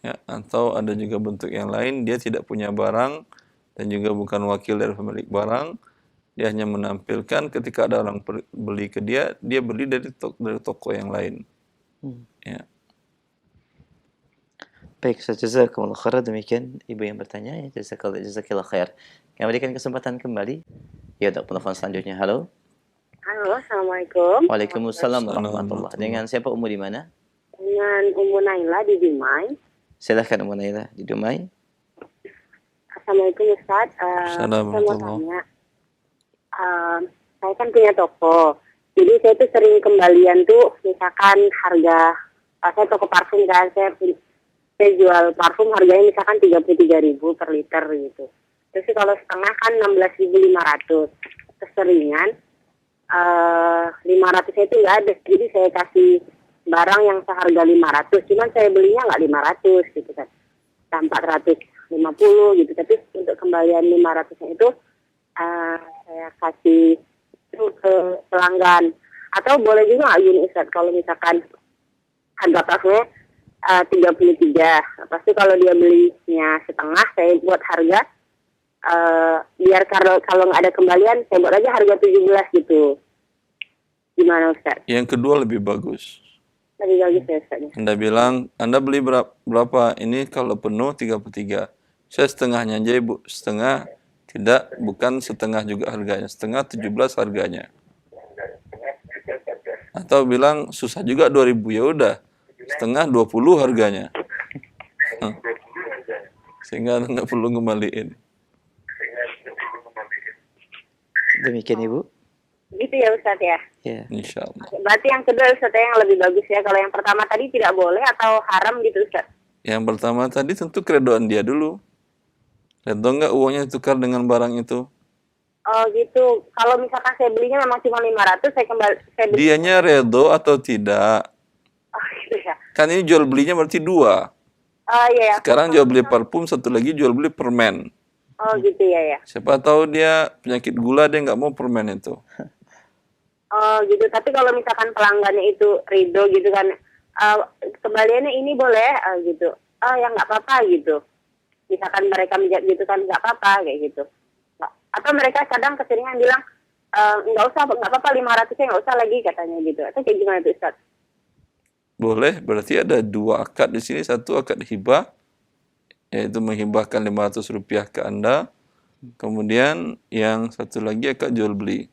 Speaker 1: Ya, atau ada juga bentuk yang lain dia tidak punya barang dan juga bukan wakil dari pemilik barang. Dia hanya menampilkan ketika ada orang beli ke dia beli dari toko yang lain. Ya.
Speaker 2: Baik, jazakumullah khair. Demikian ibu yang bertanya ya, jazakillah khair. Kami berikan kesempatan kembali ya untuk penelpon selanjutnya. Halo.
Speaker 7: Halo, assalamualaikum.
Speaker 2: Waalaikumsalam warahmatullahi. Dengan siapa Ummu di mana?
Speaker 7: Dengan Ummu Naila di Dumai.
Speaker 2: Silahkan Ummu Naila di Dumai.
Speaker 7: Assalamualaikum Ustaz. Saya mau tanya, saya kan punya toko. Jadi saya tuh sering kembalian tuh, misalkan harga, saya toko parfum kan, saya jual parfum harganya misalkan 33.000 per liter gitu. Terus kalau setengah kan 16.500. Keseringan 500 itu nggak ada. Jadi saya kasih barang yang seharga 500. Cuman saya belinya nggak 500 gitu kan. 450 gitu. Tapi untuk kembalian 500-nya itu saya kasih itu ke pelanggan. Atau boleh juga nggak gini Ustaz, kalau misalkan harga parfumnya 33. Pasti kalau dia belinya setengah, saya buat harga biar kalau nggak ada kembalian, saya buat aja harga 17 gitu. Gimana Ustaz?
Speaker 1: Yang kedua lebih bagus.
Speaker 7: Lebih bagus ya Ustaz.
Speaker 1: Anda bilang, Anda beli berapa? Ini kalau penuh 33. Saya setengahnya aja Ibu. Setengah tidak, bukan setengah juga harganya. Setengah 17 harganya. Atau bilang susah juga 2.000, ya udah. Setengah 20 harganya. Sehingga Anda nggak perlu ngembaliin.
Speaker 2: Demikian Ibu.
Speaker 7: Gitu ya Ustaz ya?
Speaker 2: Ya.
Speaker 1: Insya Allah.
Speaker 7: Berarti yang kedua Ustaz yang lebih bagus ya. Kalau yang pertama tadi tidak boleh atau haram gitu Ustaz?
Speaker 1: Yang pertama tadi tentu keredoan dia dulu. Redo nggak uangnya ditukar dengan barang itu?
Speaker 7: Oh gitu. Kalau misalkan saya belinya memang cuma 500, saya beli.
Speaker 1: Dianya redo atau tidak?
Speaker 7: Oh gitu ya.
Speaker 1: Kan ini jual belinya berarti dua.
Speaker 7: Oh iya.
Speaker 1: Sekarang jual beli parfum, satu lagi jual beli permen.
Speaker 7: Oh gitu ya.
Speaker 1: Siapa tahu dia penyakit gula, dia nggak mau permen itu.
Speaker 7: Oh gitu. Tapi kalau misalkan pelanggannya itu ridho gitu kan, kembaliannya ini boleh gitu. Oh ya nggak apa-apa gitu. Misalkan mereka menjawab gitu kan nggak apa-apa kayak gitu. Atau mereka kadang keseringan bilang nggak usah, nggak apa-apa 500-nya nggak usah lagi katanya gitu. Atau kayak gimana tuh Ustaz?
Speaker 1: Boleh, berarti ada dua akad di sini. Satu akad hibah, yaitu menghibahkan 500 rupiah ke Anda. Kemudian yang satu lagi akad jual beli.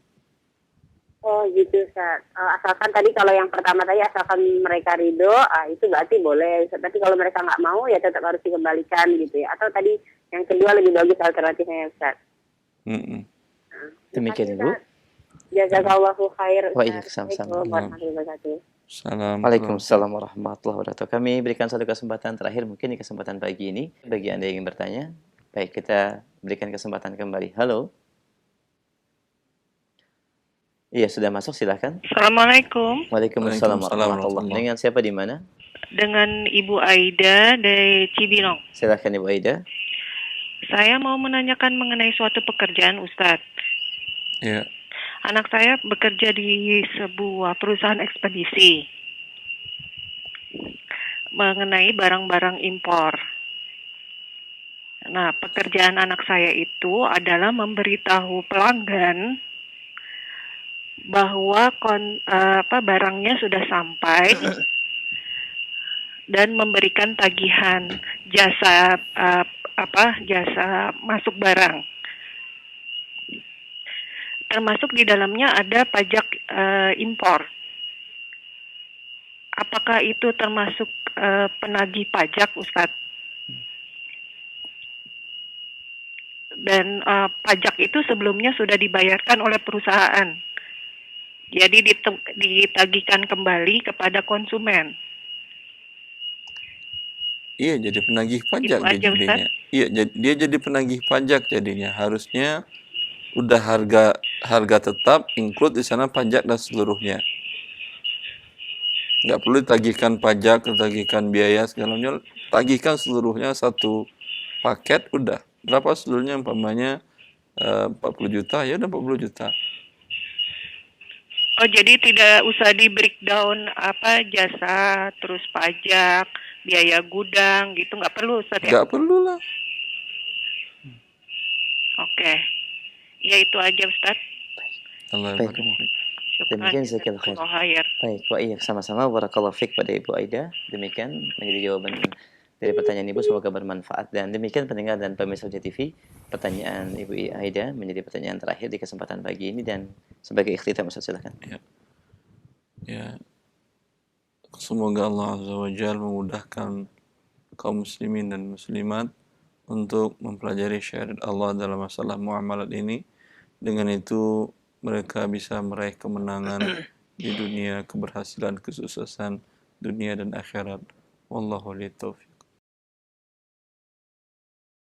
Speaker 7: Oh gitu Ustaz. Asalkan tadi kalau yang pertama tadi asalkan mereka ridho, itu berarti boleh. Tapi kalau mereka nggak mau ya tetap harus dikembalikan gitu ya. Atau tadi yang kedua lebih bagus alternatifnya ya Ustaz.
Speaker 2: Demikian Ibu.
Speaker 7: Jazakallahu khair.
Speaker 2: Waalaikumsalam. Waalaikumsalam warahmatullahi wabarakatuh. Kami berikan satu kesempatan terakhir mungkin di kesempatan pagi ini bagi Anda yang ingin bertanya. Baik, kita berikan kesempatan kembali. Halo. Iya, sudah masuk, silakan.
Speaker 8: Assalamualaikum.
Speaker 2: Waalaikumsalam warahmatullahi wabarakatuh. Dengan siapa di mana?
Speaker 8: Dengan Ibu Aida dari Cibinong.
Speaker 2: Silakan Ibu Aida.
Speaker 8: Saya mau menanyakan mengenai suatu pekerjaan Ustadz.
Speaker 1: Ya.
Speaker 8: Anak saya bekerja di sebuah perusahaan ekspedisi mengenai barang-barang impor. Nah, pekerjaan anak saya itu adalah memberitahu pelanggan bahwa barangnya sudah sampai dan memberikan tagihan jasa jasa masuk barang. Termasuk di dalamnya ada pajak impor. Apakah itu termasuk penagih pajak, Ustadz? Dan pajak itu sebelumnya sudah dibayarkan oleh perusahaan. Jadi ditagihkan kembali kepada konsumen.
Speaker 1: Iya, jadi penagih pajak
Speaker 8: Itu
Speaker 1: dia
Speaker 8: aja Ustaz.
Speaker 1: jadinya. Iya, dia jadi penagih pajak jadinya. Harusnya udah harga tetap, include di sana pajak dan seluruhnya. Nggak perlu ditagihkan pajak, ditagihkan biaya segala macam. Tagihkan seluruhnya satu paket, udah. Berapa seluruhnya, umpamanya 40 juta, ya udah 40 juta.
Speaker 8: Oh, jadi tidak usah di breakdown apa jasa, terus pajak, biaya gudang gitu, nggak perlu Ustaz ya?
Speaker 1: Nggak perlu lah.
Speaker 8: Oke. Ya itu aja Ustaz.
Speaker 1: Allah
Speaker 2: Baik.
Speaker 1: barik.
Speaker 8: Syukran.
Speaker 2: Demikian jazakallahu khair.
Speaker 8: Jazakallahu khair.
Speaker 2: Baik, wa iya sama-sama barakallahu fiik pada Ibu Aida. Demikian menjadi jawaban dari pertanyaan Ibu, semoga bermanfaat. Dan demikian pendengar dan pemirsa Hujah TV, pertanyaan Ibu Aida menjadi pertanyaan terakhir di kesempatan pagi ini, dan sebagai ikhtitam Ustaz silakan.
Speaker 1: Ya, semoga Allah Azza wa Jalla memudahkan kaum muslimin dan muslimat untuk mempelajari syariat Allah dalam masalah muamalat ini. Dengan itu mereka bisa meraih kemenangan di dunia, keberhasilan, kesuksesan dunia dan akhirat. Wallahu a'lam.